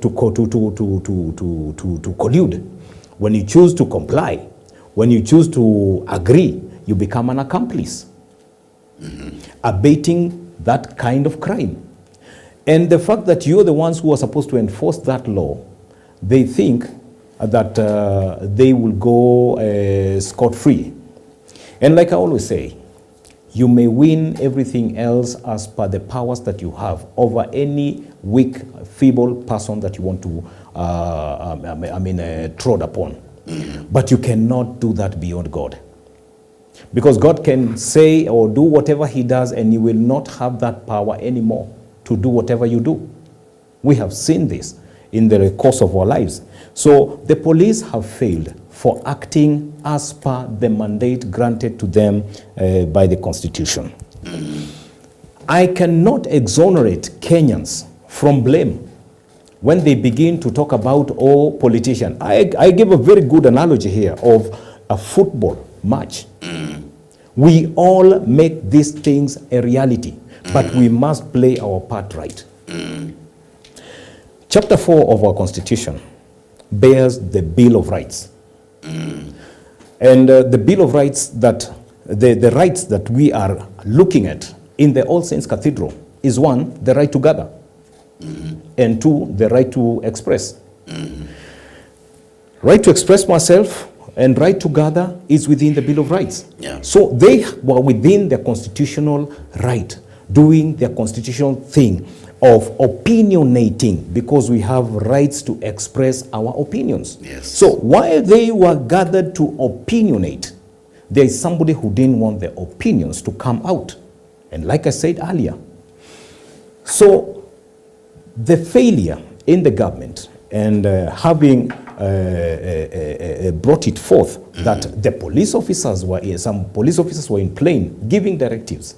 when you choose to comply, when you choose to agree, you become an accomplice, abating that kind of crime. And the fact that you're the ones who are supposed to enforce that law, they think that they will go scot-free. And like I always say, you may win everything else as per the powers that you have over any weak, feeble person that you want to trod upon. But you cannot do that beyond God. Because God can say or do whatever he does, and you will not have that power anymore to do whatever you do. We have seen this in the course of our lives. So the police have failed for acting as per the mandate granted to them by the Constitution. I cannot exonerate Kenyans from blame when they begin to talk about all politicians. I give a very good analogy here of a football match. We all make these things a reality, but we must play our part right. Chapter 4 of our Constitution bears the Bill of Rights. And the Bill of Rights, that the rights that we are looking at in the All Saints Cathedral is, 1, the right to gather, and 2, the right to express. Right to express myself and right to gather is within the Bill of Rights. Yeah. So they were within their constitutional right, doing their constitutional thing of opinionating, because we have rights to express our opinions. Yes. So while they were gathered to opinionate, there is somebody who didn't want their opinions to come out. And like I said earlier, so the failure in the government and having brought it forth that the police officers were some police officers were in plane giving directives.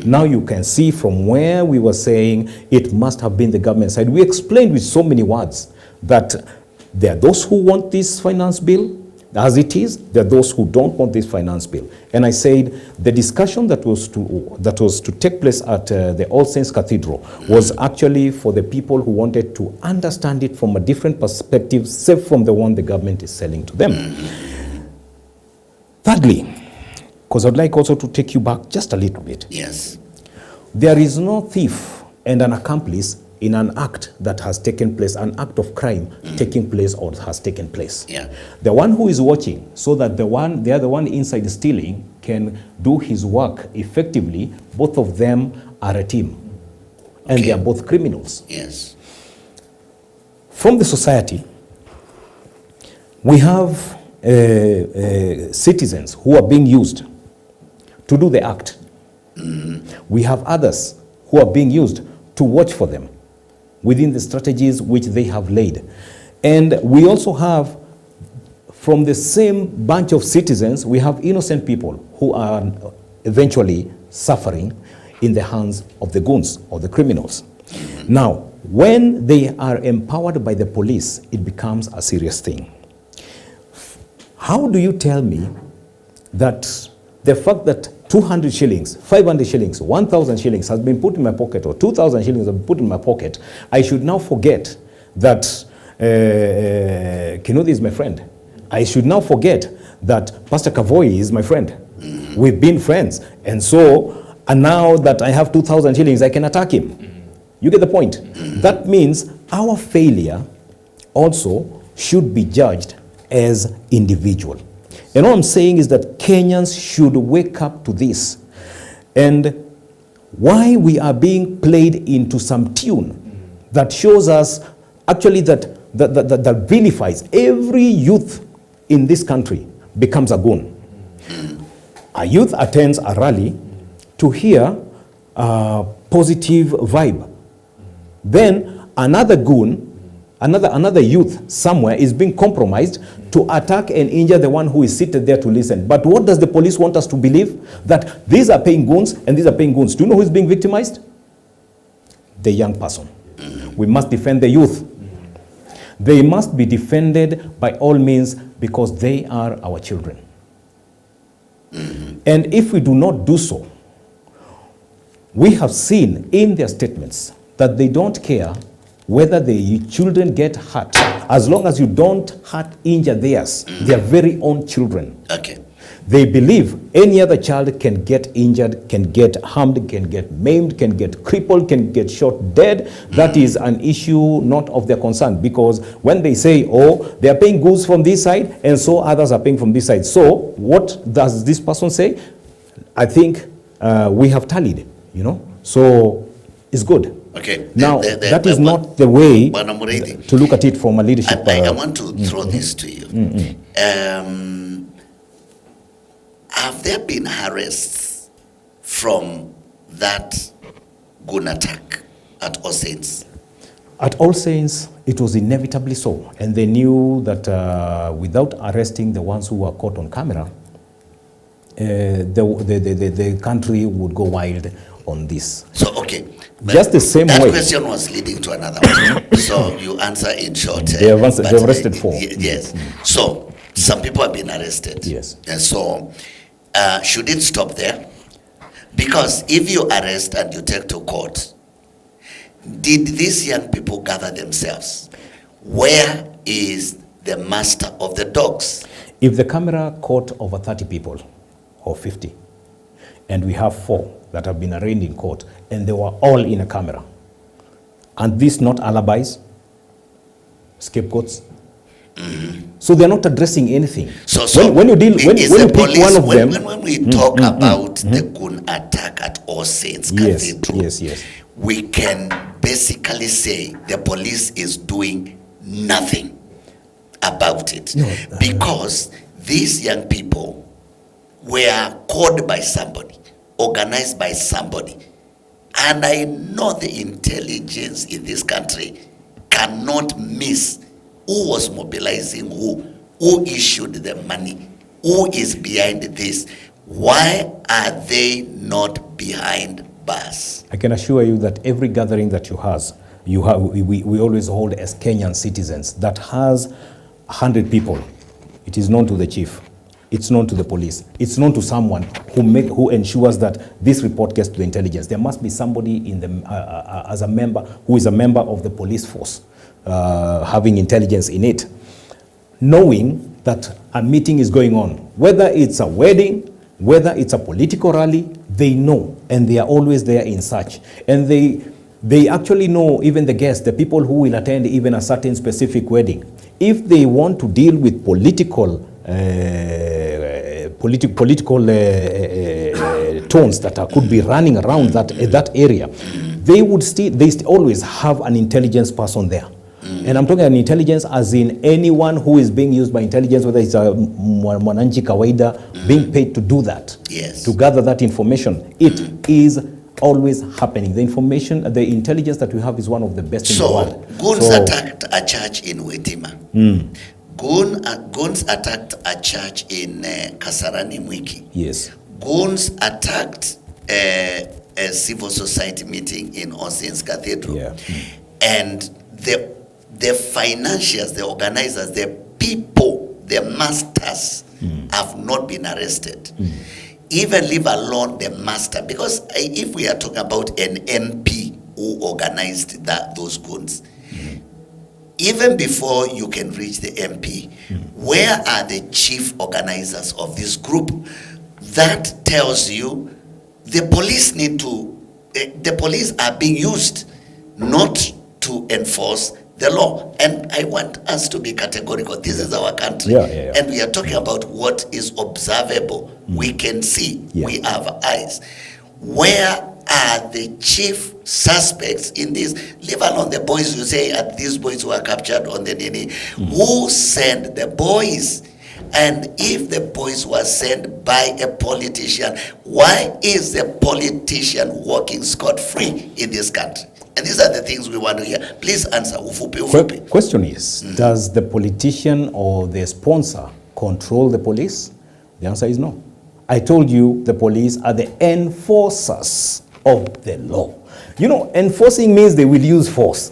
Now you can see from where we were saying it must have been the government side. We explained with so many words that there are those who want this finance bill as it is, there are those who don't want this finance bill. And I said the discussion that was to take place at the All Saints Cathedral was actually for the people who wanted to understand it from a different perspective, save from the one the government is selling to them. Thirdly, because I'd like also to take you back just a little bit. Yes. There is no thief and an accomplice in an act that has taken place, an act of crime taking place or has taken place. Yeah. The one who is watching, so that the other one inside stealing can do his work effectively, both of them are a team. And Okay. they are both criminals. Yes. From the society, we have citizens who are being used to do the act. We have others who are being used to watch for them within the strategies which they have laid. And we also have, from the same bunch of citizens, we have innocent people who are eventually suffering in the hands of the goons or the criminals. Now, when they are empowered by the police, it becomes a serious thing. How do you tell me that the fact that 200 shillings, 500 shillings, 1,000 shillings has been put in my pocket, or 2,000 shillings have been put in my pocket, I should now forget that Kinudi is my friend. I should now forget that Pastor Kavoi is my friend. We've been friends. And so, and now that I have 2,000 shillings, I can attack him. You get the point? That means our failure also should be judged as individual. And what I'm saying is that Kenyans should wake up to this. And why we are being played into some tune that shows us actually that vilifies every youth in this country becomes a goon. A youth attends a rally to hear a positive vibe. Then another goon, another youth somewhere is being compromised to attack and injure the one who is seated there to listen. But what does the police want us to believe? That these are paying goons and these are paying goons. Do you know who is being victimized? The young person. We must defend the youth. They must be defended by all means because they are our children. And if we do not do so, we have seen in their statements that they don't care whether the children get hurt, as long as you don't hurt, injure theirs, their very own children. Okay. They believe any other child can get injured, can get harmed, can get maimed, can get crippled, can get shot dead. That is an issue not of their concern, because when they say, oh, they are paying goods from this side and so others are paying from this side. So what does this person say? I think we have tallied, you know. So it's good. Okay. Now, that is not the way to look at it from a leadership. I want to throw this to you. Have there been arrests from that gun attack at All Saints? At All Saints, it was inevitably so. And they knew that without arresting the ones who were caught on camera, the country would go wild on this. So, okay. Just the same that way. That question was leading to another one. So you answer in short. They have arrested 4. Yes. So some people have been arrested. Yes. And so should it stop there? Because if you arrest and you take to court, did these young people gather themselves? Where is the master of the dogs? If the camera caught over 30 people or 50, and we have 4 that have been arraigned in court, and they were all in a camera, and these not alibis, scapegoats, so they're not addressing anything. So when you deal, when you pick one of them, when we talk about the gun attack at All Saints Cathedral, yes, we can basically say the police is doing nothing about it, because these young people were called by somebody, organized by somebody, and I know the intelligence in this country cannot miss who was mobilizing who issued the money, who is behind this. Why are they not behind bars? I can assure you that every gathering that we always hold as Kenyan citizens that has 100 people. It is known to the chief. It's known to the police. It's known to someone who ensures that this report gets to the intelligence. There must be somebody in the as a member who is a member of the police force, having intelligence in it, knowing that a meeting is going on, whether it's a wedding, whether it's a political rally. They know, and they are always there in search, and they actually know even the guests, the people who will attend even a certain specific wedding. If they want to deal with political tones that could be running around that area, they always have an intelligence person there. And I'm talking an intelligence as in anyone who is being used by intelligence, whether it's a mwananchi kawaida, being paid to do that, to gather that information. It is always happening. The information, the intelligence that we have is one of the best in the world. Goons attacked a church in Wetima. Goons attacked a church in Kasarani Mwiki. Yes. Goons attacked a civil society meeting in All Saints Cathedral. Yeah. And the financiers, the organizers, the people, the masters have not been arrested. Even leave alone the master, because if we are talking about an MP who organized those goons, even before you can reach the MP, where are the chief organizers of this group? That tells you the police need to, the police are being used not to enforce the law. And I want us to be categorical. This is our country. And we are talking about what is observable. We can see. We have eyes. Where are the chief suspects in this? Leave alone the boys, you say, at these boys who are captured on the Nini. Who sent the boys? And if the boys were sent by a politician, why is the politician walking scot-free in this country? And these are the things we want to hear. Please answer. Ufupi. Question is, does the politician or the sponsor control the police? The answer is no. I told you the police are the enforcers of the law. You know, enforcing means they will use force.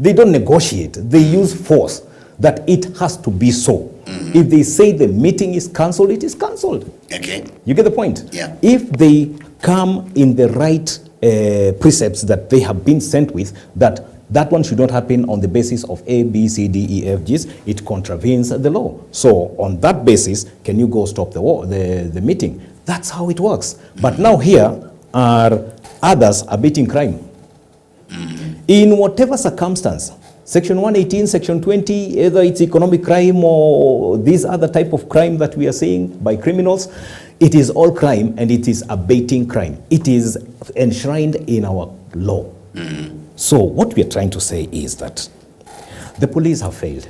They don't negotiate. They use force, that it has to be so. If they say the meeting is cancelled, it is cancelled. Okay. You get the point? Yeah. If they come in the right precepts that they have been sent with, that one should not happen on the basis of A, B, C, D, E, F, G's. It contravenes the law. So on that basis, can you go stop the meeting? That's how it works. But now here are others abetting crime. In whatever circumstance, Section 118, Section 20, either it's economic crime or this other type of crime that we are seeing by criminals, it is all crime and it is abating crime. It is enshrined in our law. So what we are trying to say is that the police have failed.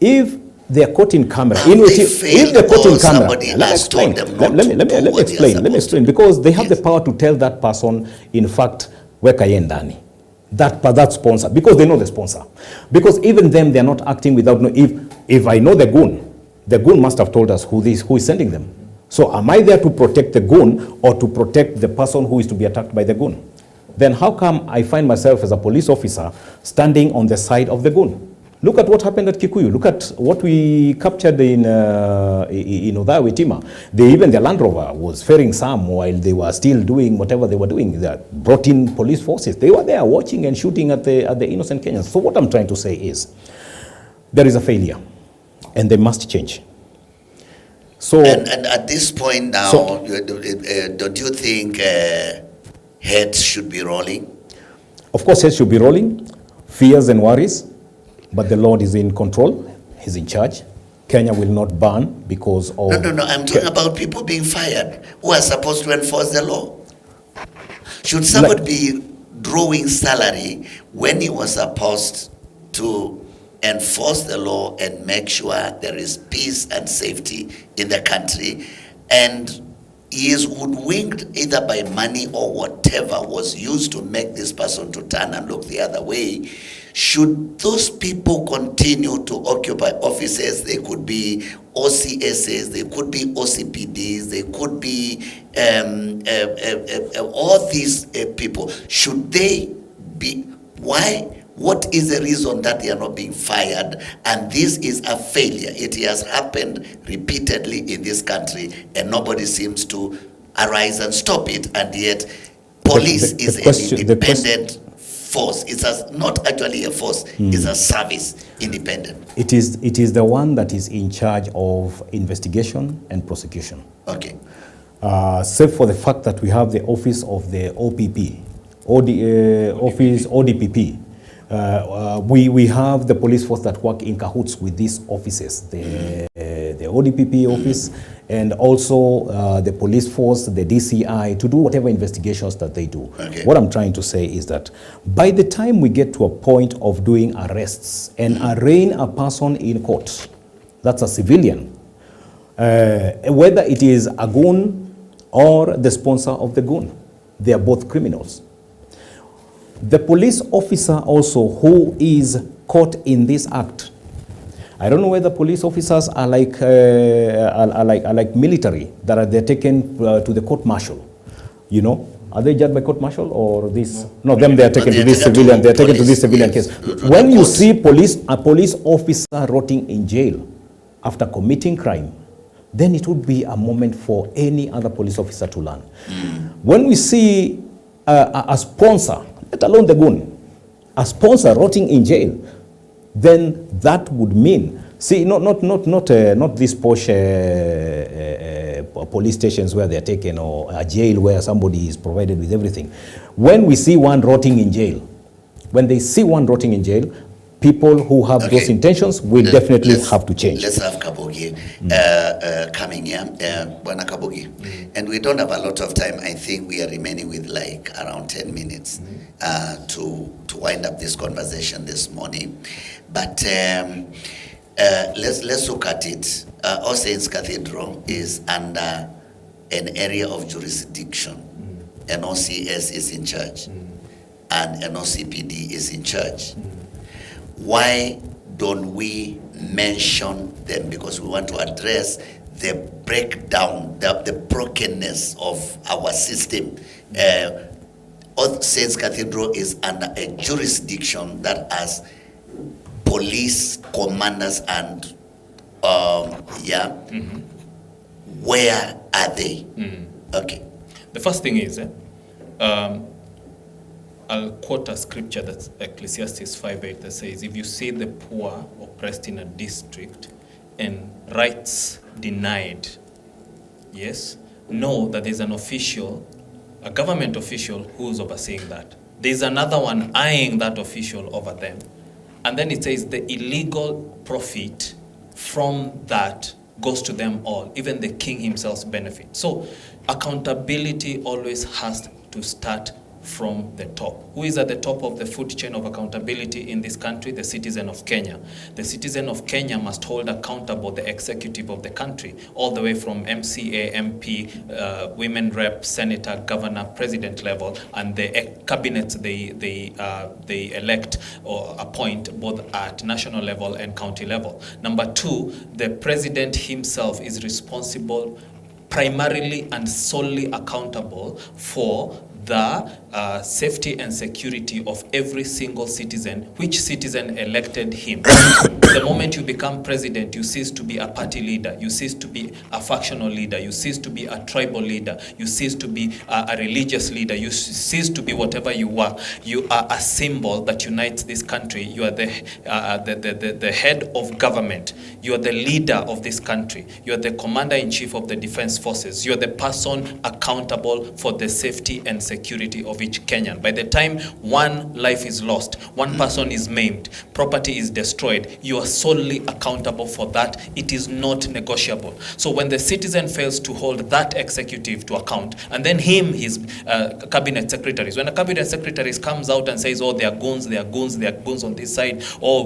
If they are caught in camera, if they're caught in camera, let me explain, because they have the power to tell that person, in fact, weka ye ndani. That sponsor, because they know the sponsor. Because even them, they are not acting without knowing. If I know the goon must have told us who is sending them. So am I there to protect the goon or to protect the person who is to be attacked by the goon? Then how come I find myself as a police officer standing on the side of the goon? Look at what happened at Kikuyu. Look at what we captured in Othaya Wetima. Even their Land Rover was ferrying some while they were still doing whatever they were doing. They brought in police forces. They were there watching and shooting at the innocent Kenyans. So what I'm trying to say is, there is a failure, and they must change. So and at this point now, don't you think heads should be rolling? Of course, heads should be rolling, fears and worries. But the Lord is in control. He's in charge. Kenya will not burn because of... No. I'm talking about people being fired who are supposed to enforce the law. Should somebody be drawing salary when he was supposed to enforce the law and make sure there is peace and safety in the country, and he is hoodwinked either by money or whatever was used to make this person to turn and look the other way? Should those people continue to occupy offices? They could be OCSs, they could be OCPDs, they could be all these people. Should they be? Why? What is the reason that they are not being fired? And this is a failure. It has happened repeatedly in this country, and nobody seems to arise and stop it. And yet, police is an independent force. It's not actually a force. It's a service, independent. It is the one that is in charge of investigation and prosecution. Okay. Save for the fact that we have the office of the OPP, ODPP. We have the police force that work in cahoots with these offices, the ODPP office, and also the police force, the DCI, to do whatever investigations that they do. Okay. What I'm trying to say is that by the time we get to a point of doing arrests and arraign a person in court, that's a civilian, whether it is a goon or the sponsor of the goon, they are both criminals. The police officer also who is caught in this act, I don't know whether police officers are like military, that they're taken to the court martial. You know, are they judged by court martial or this? No, them they are taken to this civilian. They are taken to this civilian case. When you see a police officer rotting in jail after committing crime, then it would be a moment for any other police officer to learn. When we see a sponsor, let alone the goon, a sponsor rotting in jail, then that would mean, see, not these posh police stations where they are taken, or a jail where somebody is provided with everything. When we see one rotting in jail, when they see one rotting in jail, people who have those intentions will definitely have to change. Let's have Kabugi coming here, Bwana Kabugi. And we don't have a lot of time. I think we are remaining with like around 10 minutes to wind up this conversation this morning. But let's look at it. All Saints Cathedral is under an area of jurisdiction. An OCS is in charge, and an OCPD is in charge. Why don't we mention them? Because we want to address the breakdown, the brokenness of our system. All Saints Cathedral is under a jurisdiction that has police commanders and where are they? Okay. The first thing is, I'll quote a scripture that's Ecclesiastes 5:8 that says, if you see the poor oppressed in a district and rights denied, yes, know that there's an official, a government official who's overseeing that. There's another one eyeing that official over them. And then it says the illegal profit from that goes to them all, even the king himself's benefit. So accountability always has to start from the top. Who is at the top of the food chain of accountability in this country? The citizen of Kenya. The citizen of Kenya must hold accountable the executive of the country, all the way from MCA, MP, women rep, senator, governor, president level, and the cabinets they elect or appoint both at national level and county level. Number two, the president himself is responsible, primarily and solely accountable for the safety and security of every single citizen, which citizen elected him. The moment you become president, you cease to be a party leader, you cease to be a factional leader, you cease to be a tribal leader, you cease to be a religious leader, you cease to be whatever you are. You are a symbol that unites this country. You are the head of government. You are the leader of this country. You are the commander-in-chief of the defense forces. You are the person accountable for the safety and security of each Kenyan. By the time one life is lost, one person is maimed, property is destroyed, you are solely accountable for that. It is not negotiable. So when the citizen fails to hold that executive to account, and then his cabinet secretaries, when a cabinet secretary comes out and says, oh, they are goons, they are goons, they are goons on this side, or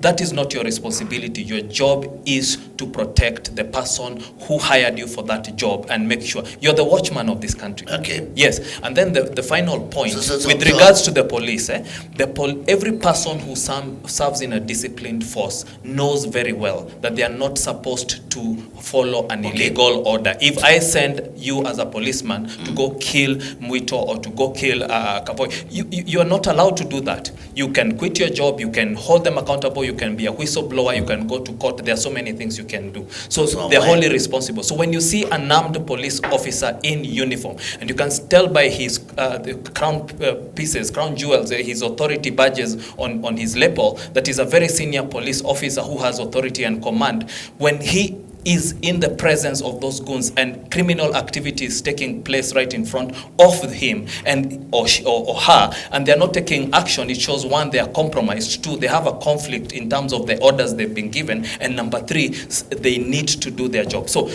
that is not your responsibility. Your job is to protect the person who hired you for that job and make sure you're the watchman of this country. Okay. Yes. And then the final point, with regards to the police, every person who serves in a disciplined force knows very well that they are not supposed to follow an illegal order. If I send you as a policeman to go kill Mwito or to go kill Kavoi, you are not allowed to do that. You can quit your job, you can hold them accountable, you can be a whistleblower, you can go to court. There are so many things you can do. So they're wholly responsible. So when you see an armed police officer in uniform, and you can tell by his the crown pieces, crown jewels, his authority badges on his lapel, that is a very senior police officer who has authority and command. When he is in the presence of those goons and criminal activities taking place right in front of him and or her, and they're not taking action, it shows, one, they are compromised, two, they have a conflict in terms of the orders they've been given, and number three, they need to do their job. So,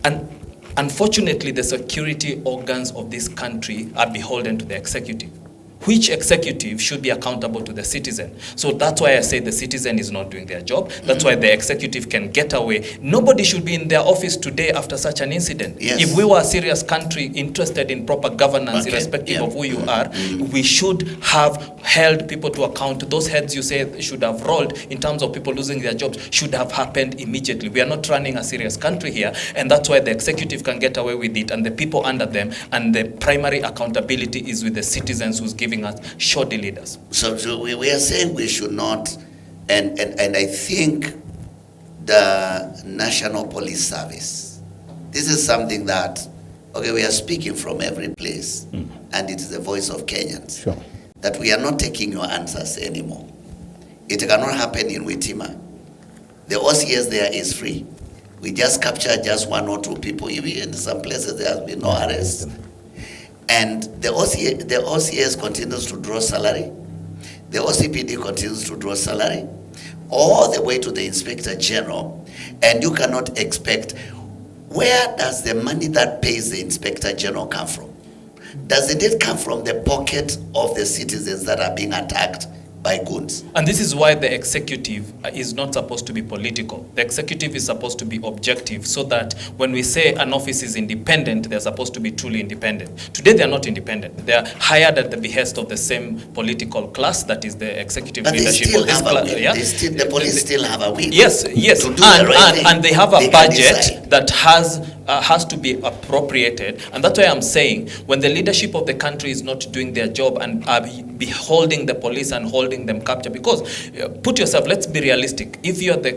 and unfortunately, the security organs of this country are beholden to the executive, which executive should be accountable to the citizen. So that's why I say the citizen is not doing their job. That's why the executive can get away. Nobody should be in their office today after such an incident. Yes. If we were a serious country interested in proper governance, irrespective of who you are, we should have held people to account. Those heads you say should have rolled in terms of people losing their jobs should have happened immediately. We are not running a serious country here, and that's why the executive can get away with it, and the people under them, and the primary accountability is with the citizens who's giving us shoddy leaders. So we are saying we should not, and I think the National Police Service, this is something that, we are speaking from every place, and it is the voice of Kenyans. Sure. That we are not taking your answers anymore. It cannot happen in Witima. The OCS there is free. We just capture just one or two people. In some places there has been no arrest. And the OCS continues to draw salary. The OCPD continues to draw salary all the way to the Inspector General. And you cannot expect, where does the money that pays the Inspector General come from? Doesn't it come from the pocket of the citizens that are being attacked by goons? And this is why the executive is not supposed to be political. The executive is supposed to be objective, so that when we say an office is independent, they're supposed to be truly independent. Today they are not independent. They are hired at the behest of the same political class, that is the executive but leadership they still of this have class. a will. The police still have a will. Yes, To do the right thing. and they have a budget that has to be appropriated. And that's why I'm saying, when the leadership of the country is not doing their job and are beholding the police and holding them captive, because put yourself, let's be realistic. If you're the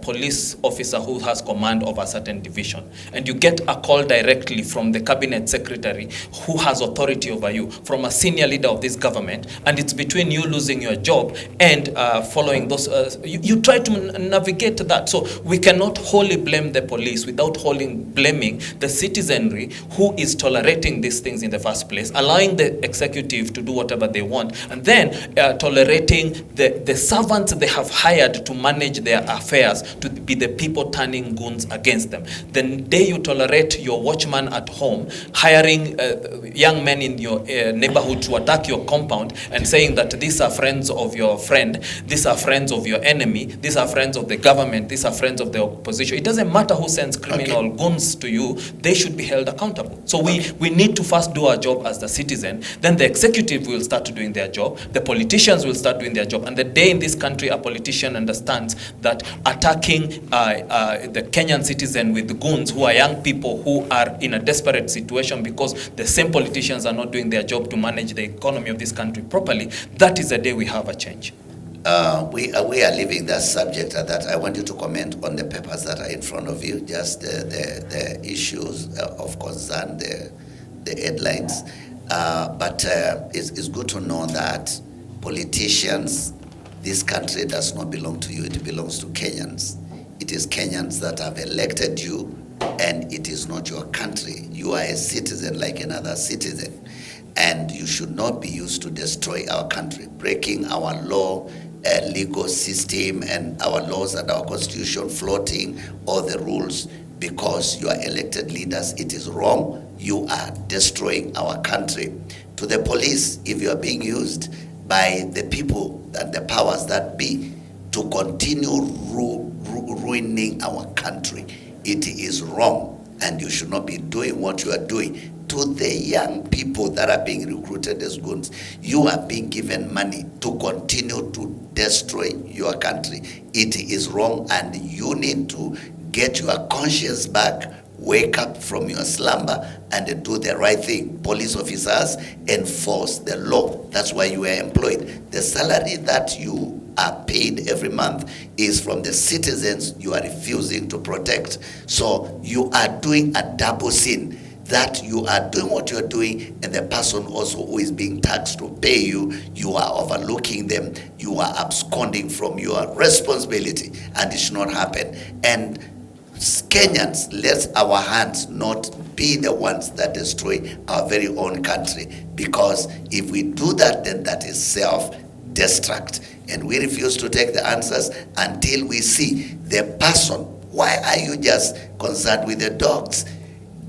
police officer who has command of a certain division, and you get a call directly from the cabinet secretary who has authority over you, from a senior leader of this government, and it's between you losing your job and following those, you try to navigate that. So we cannot wholly blame the police without blaming the citizenry who is tolerating these things in the first place, allowing the executive to do whatever they want, and then tolerating the servants they have hired to manage their affairs to be the people turning goons against them. The day you tolerate your watchman at home hiring young men in your neighborhood to attack your compound and saying that these are friends of your friend, these are friends of your enemy, these are friends of the government, these are friends of the opposition. It doesn't matter who sends criminal goons to you, they should be held accountable. So we need to first do our job as the citizen, then the executive will start doing their job, the politicians will start doing their job, and the day in this country a politician understands that attacking the Kenyan citizen with goons who are young people who are in a desperate situation because the same politicians are not doing their job to manage the economy of this country properly, that is the day we have a change. We are leaving that subject at that. I want you to comment on the papers that are in front of you, just the issues of concern, the headlines. But it's good to know that politicians, this country does not belong to you, it belongs to Kenyans. It is Kenyans that have elected you, and it is not your country. You are a citizen like another citizen, and you should not be used to destroy our country, breaking our law, legal system and our laws and our constitution, floating all the rules because you are elected leaders. It is wrong. You are destroying our country. To the police, if you are being used by the people and the powers that be to continue ruining our country, it is wrong, and you should not be doing what you are doing. To the young people that are being recruited as goons, you are being given money to continue to destroy your country. It is wrong, and you need to get your conscience back, wake up from your slumber, and do the right thing. Police officers, enforce the law. That's why you are employed. The salary that you are paid every month is from the citizens you are refusing to protect. So you are doing a double sin, that you are doing what you are doing, and the person also who is being taxed to pay you, you are overlooking them, you are absconding from your responsibility, and it should not happen. And Kenyans, let our hands not be the ones that destroy our very own country, because if we do that, then that is self-destruct, and we refuse to take the answers until we see the person. Why are you just concerned with the dogs?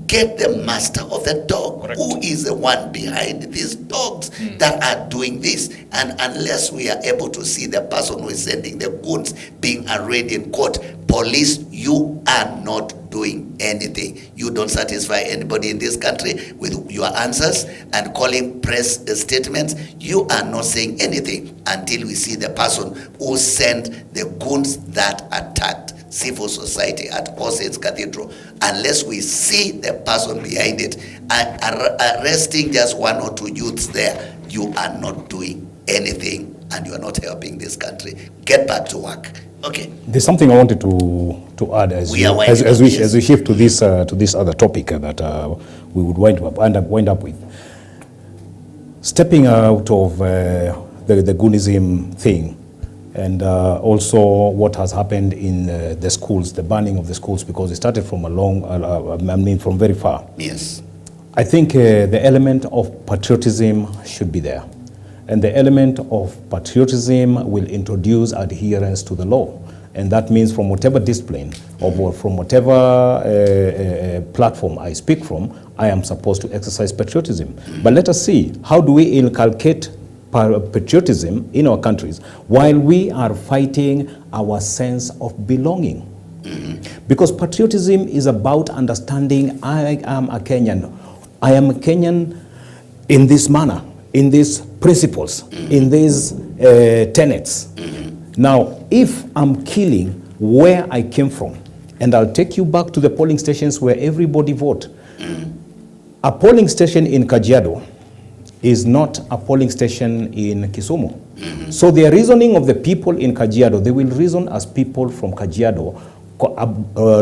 Get the master of the dog. Correct. Who is the one behind these dogs that are doing this? And unless we are able to see the person who is sending the goons being arraigned in court, police, you are not doing anything. You don't satisfy anybody in this country with your answers and calling press statements. You are not saying anything until we see the person who sent the goons that attacked civil society at All Saints Cathedral. Unless we see the person behind it and arresting just one or two youths there, you are not doing anything, and you are not helping this country. Get back to work. Okay. There's something I wanted to add as we shift to this other topic that we would wind up with. Stepping out of the Goonism thing, and also what has happened in the schools, the banning of the schools, because it started from from very far. Yes. I think the element of patriotism should be there. And the element of patriotism will introduce adherence to the law. And that means from whatever discipline or from whatever platform I speak from, I am supposed to exercise patriotism. But let us see, how do we inculcate patriotism in our countries while we are fighting our sense of belonging? Because patriotism is about understanding I am a Kenyan. I am a Kenyan in this manner, in these principles, in these tenets. Now, if I'm killing where I came from, And I'll take you back to the polling stations where everybody vote. A polling station in Kajiado is not a polling station in Kisumu. So the reasoning of the people in Kajiado, they will reason as people from Kajiado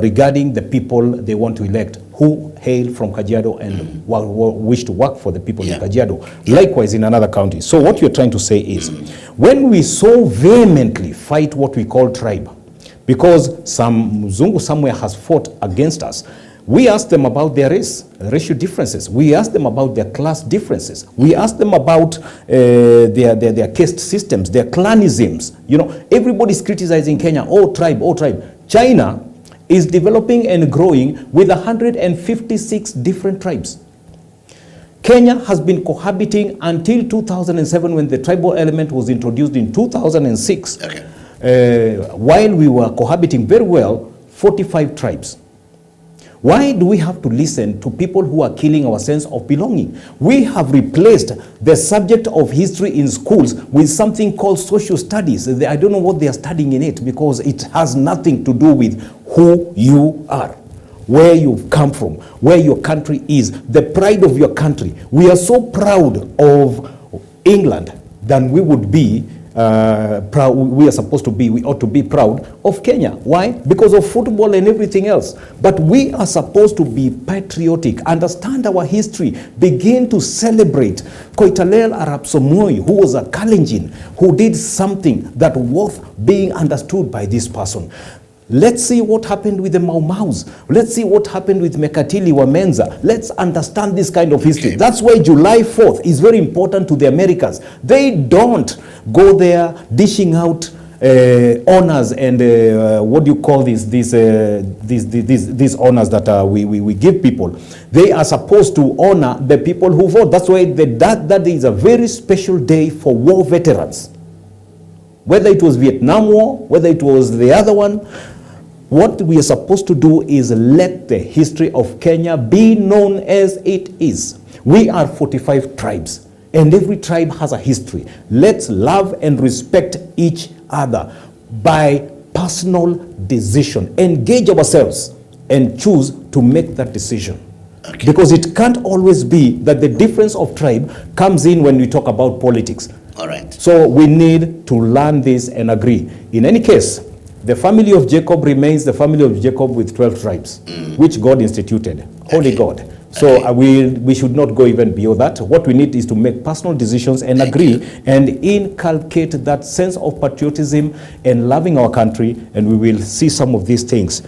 regarding the people they want to elect who hail from Kajiado and wish to work for the people in Kajiado. Likewise in another county. So what you're trying to say is, when we so vehemently fight what we call tribe, because some Mzungu somewhere has fought against us, we ask them about their race, racial differences. We ask them about their class differences. We ask them about their caste systems, their clanisms. You know, everybody's criticizing Kenya, oh tribe, oh tribe. China is developing and growing with 156 different tribes. Kenya has been cohabiting until 2007 when the tribal element was introduced in 2006. While we were cohabiting very well, 45 tribes. Why do we have to listen to people who are killing our sense of belonging? We have replaced the subject of history in schools with something called social studies. I don't know what they are studying in it, because it has nothing to do with who you are, where you've come from, where your country is, the pride of your country. We are so proud of England than we would be proud. We are supposed to be, we ought to be proud of Kenya. Why? Because of football and everything else. But we are supposed to be patriotic, understand our history, begin to celebrate Koitalel Arap Somoy, who was a Kalenjin, who did something that worth being understood by this person. Let's see what happened with the Mau Maus. Let's see what happened with Mekatili Wamenza. Let's understand this kind of history. That's why July 4th is very important to the Americans. They don't go there dishing out honors and what do you call these honors that we give people. They are supposed to honor the people who vote. That's why that day is a very special day for war veterans. Whether it was Vietnam War, whether it was the other one, what we are supposed to do is let the history of Kenya be known as it is. We are 45 tribes, and every tribe has a history. Let's love and respect each other by personal decision. Engage ourselves and choose to make that decision. Because it can't always be that the difference of tribe comes in when we talk about politics. All right. So we need to learn this and agree. In any case, the family of Jacob remains the family of Jacob with 12 tribes, which God instituted. Holy God. So we should not go even beyond that. What we need is to make personal decisions and agree and inculcate that sense of patriotism and loving our country, and we will see some of these things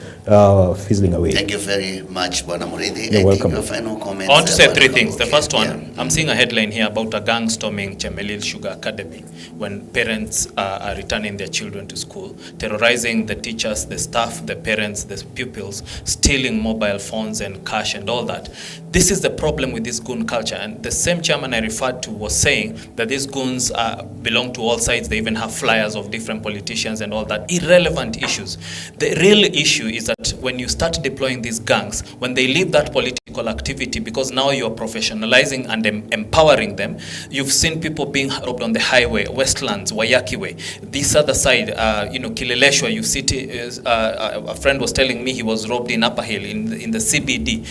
fizzling away. Thank you very much, Bwana Murithi. You're welcome. Your final comments. I want to say three things. The first one, I'm seeing a headline here about a gang storming Chemelil Sugar Academy when parents are returning their children to school, terrorizing the teachers, the staff, the parents, the pupils, stealing mobile phones and cash and all that. This is the problem with this goon culture. And the same chairman I referred to was saying that these goons belong to all sides. They even have flyers of different politicians and all that. Irrelevant issues. The real issue is that when you start deploying these gangs, when they leave that political activity, because now you're professionalizing and empowering them, you've seen people being robbed on the highway, Westlands, Wayaki Way. This other side, Kileleshwa, you see, a friend was telling me he was robbed in Upper Hill, in the CBD.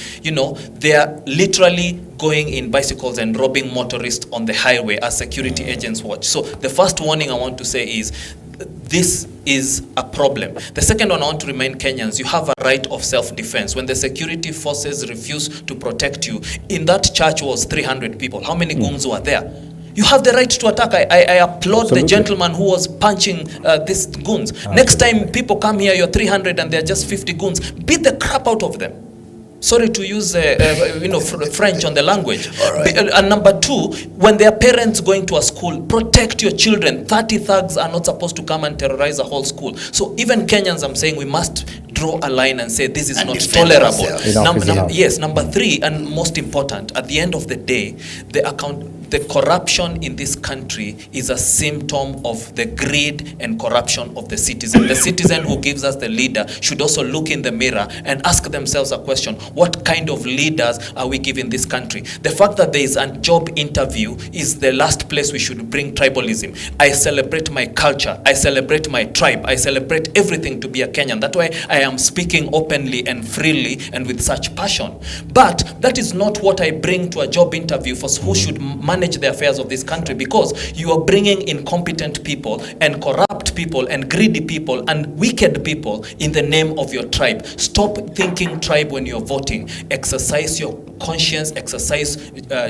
They are literally going in bicycles and robbing motorists on the highway as security agents watch. So the first warning I want to say is, this is a problem. The second one, I want to remind Kenyans, you have a right of self-defense. When the security forces refuse to protect you, in that church was 300 people. How many goons were there? You have the right to attack. I applaud Absolutely. the gentleman who was punching these goons. Next time people come here, you're 300 and they're just 50 goons. Beat the crap out of them. Sorry to use French on the language. Right. And number two, when their parents going to a school, protect your children. 30 thugs are not supposed to come and terrorize a whole school. So even Kenyans, I'm saying we must draw a line and say this is not tolerable. Enough. Yes, number three, and most important, at the end of the day, the corruption in this country is a symptom of the greed and corruption of the citizen. The citizen who gives us the leader should also look in the mirror and ask themselves a question: what kind of leaders are we giving this country? The fact that there is a job interview is the last place we should bring tribalism. I celebrate my culture, I celebrate my tribe, I celebrate everything to be a Kenyan. That's why I am speaking openly and freely and with such passion. But that is not what I bring to a job interview for who should manage the affairs of this country, because you are bringing incompetent people and corrupt people and greedy people and wicked people in the name of your tribe. Stop thinking tribe when you're voting. Exercise your conscience, exercise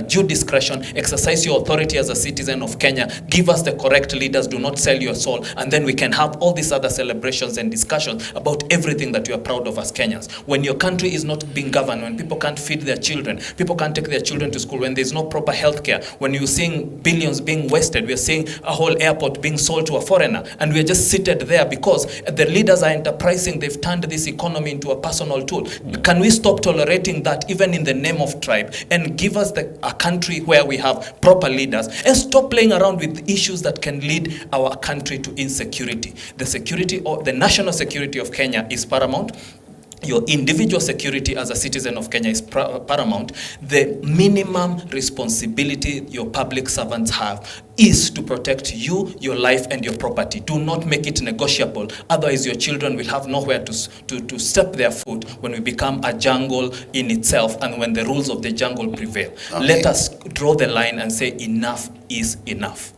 due discretion, exercise your authority as a citizen of Kenya. Give us the correct leaders, do not sell your soul, and then we can have all these other celebrations and discussions about everything that you are proud of as Kenyans. When your country is not being governed, when people can't feed their children, people can't take their children to school, when there's no proper health care, when you're seeing billions being wasted, we're seeing a whole airport being sold to a foreigner, and we're just seated there because the leaders are enterprising, they've turned this economy into a personal tool. Can we stop tolerating that even in the name of tribe, and give us a country where we have proper leaders, and stop playing around with issues that can lead our country to insecurity? The security or the national security of Kenya is paramount. Your individual security as a citizen of Kenya is paramount. The minimum responsibility your public servants have is to protect you, your life, and your property. Do not make it negotiable. Otherwise, your children will have nowhere to step their foot when we become a jungle in itself and when the rules of the jungle prevail. Okay. Let us draw the line and say enough is enough.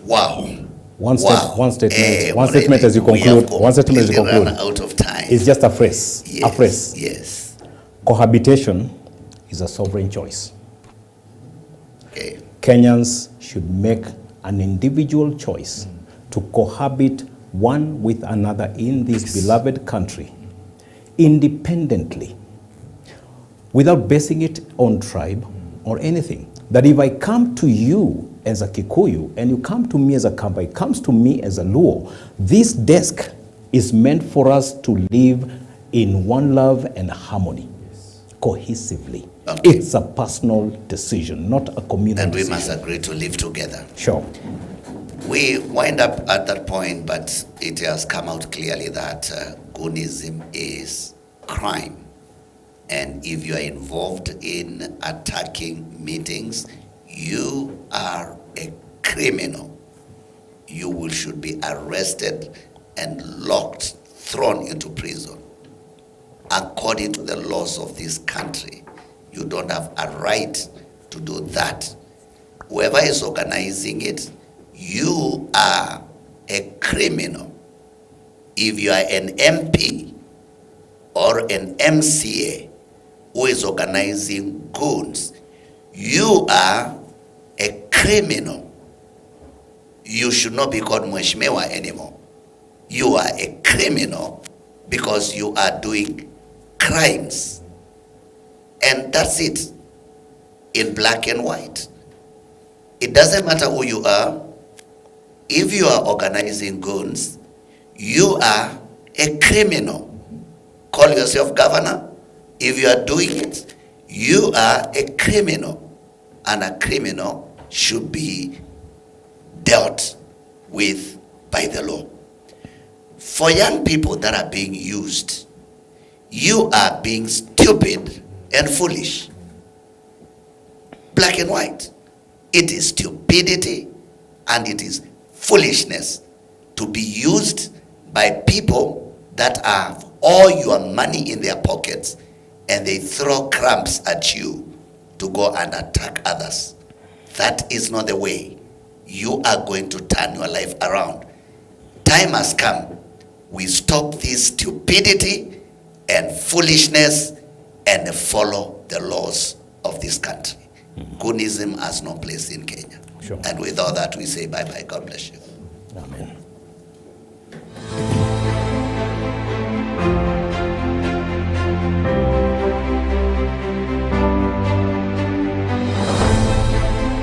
Wow. One statement as you conclude. One statement as you conclude. Out of time. It's just a phrase. Yes, a phrase. Yes. Cohabitation is a sovereign choice. Okay. Kenyans should make an individual choice to cohabit one with another in this beloved country, independently, without basing it on tribe or anything. That if I come to you as a Kikuyu and you come to me as a Kavoi, comes to me as a Luo, this desk is meant for us to live in one love and harmony, cohesively. Okay. It's a personal decision, not a community and we decision. must agree to live together. Sure. We wind up at that point, but it has come out clearly that Goonism is crime. And if you are involved in attacking meetings, you are a criminal. You should be arrested and locked, thrown into prison. According to the laws of this country, you don't have a right to do that. Whoever is organizing it, you are a criminal. If you are an MP or an MCA who is organizing goons, you are a criminal. You should not be called Mheshimiwa anymore. You are a criminal because you are doing crimes. And that's it, in black and white. It doesn't matter who you are. If you are organizing goons, you are a criminal. Call yourself governor. If you are doing it, you are a criminal. And a criminal should be dealt with by the law. For young people that are being used, you are being stupid and foolish. Black and white. It is stupidity and it is foolishness to be used by people that have all your money in their pockets and they throw crumbs at you to go and attack others. That is not the way you are going to turn your life around. Time has come. We stop this stupidity and foolishness and follow the laws of this country. Goonism has no place in Kenya. Sure. And with all that, we say bye-bye. God bless you. Amen.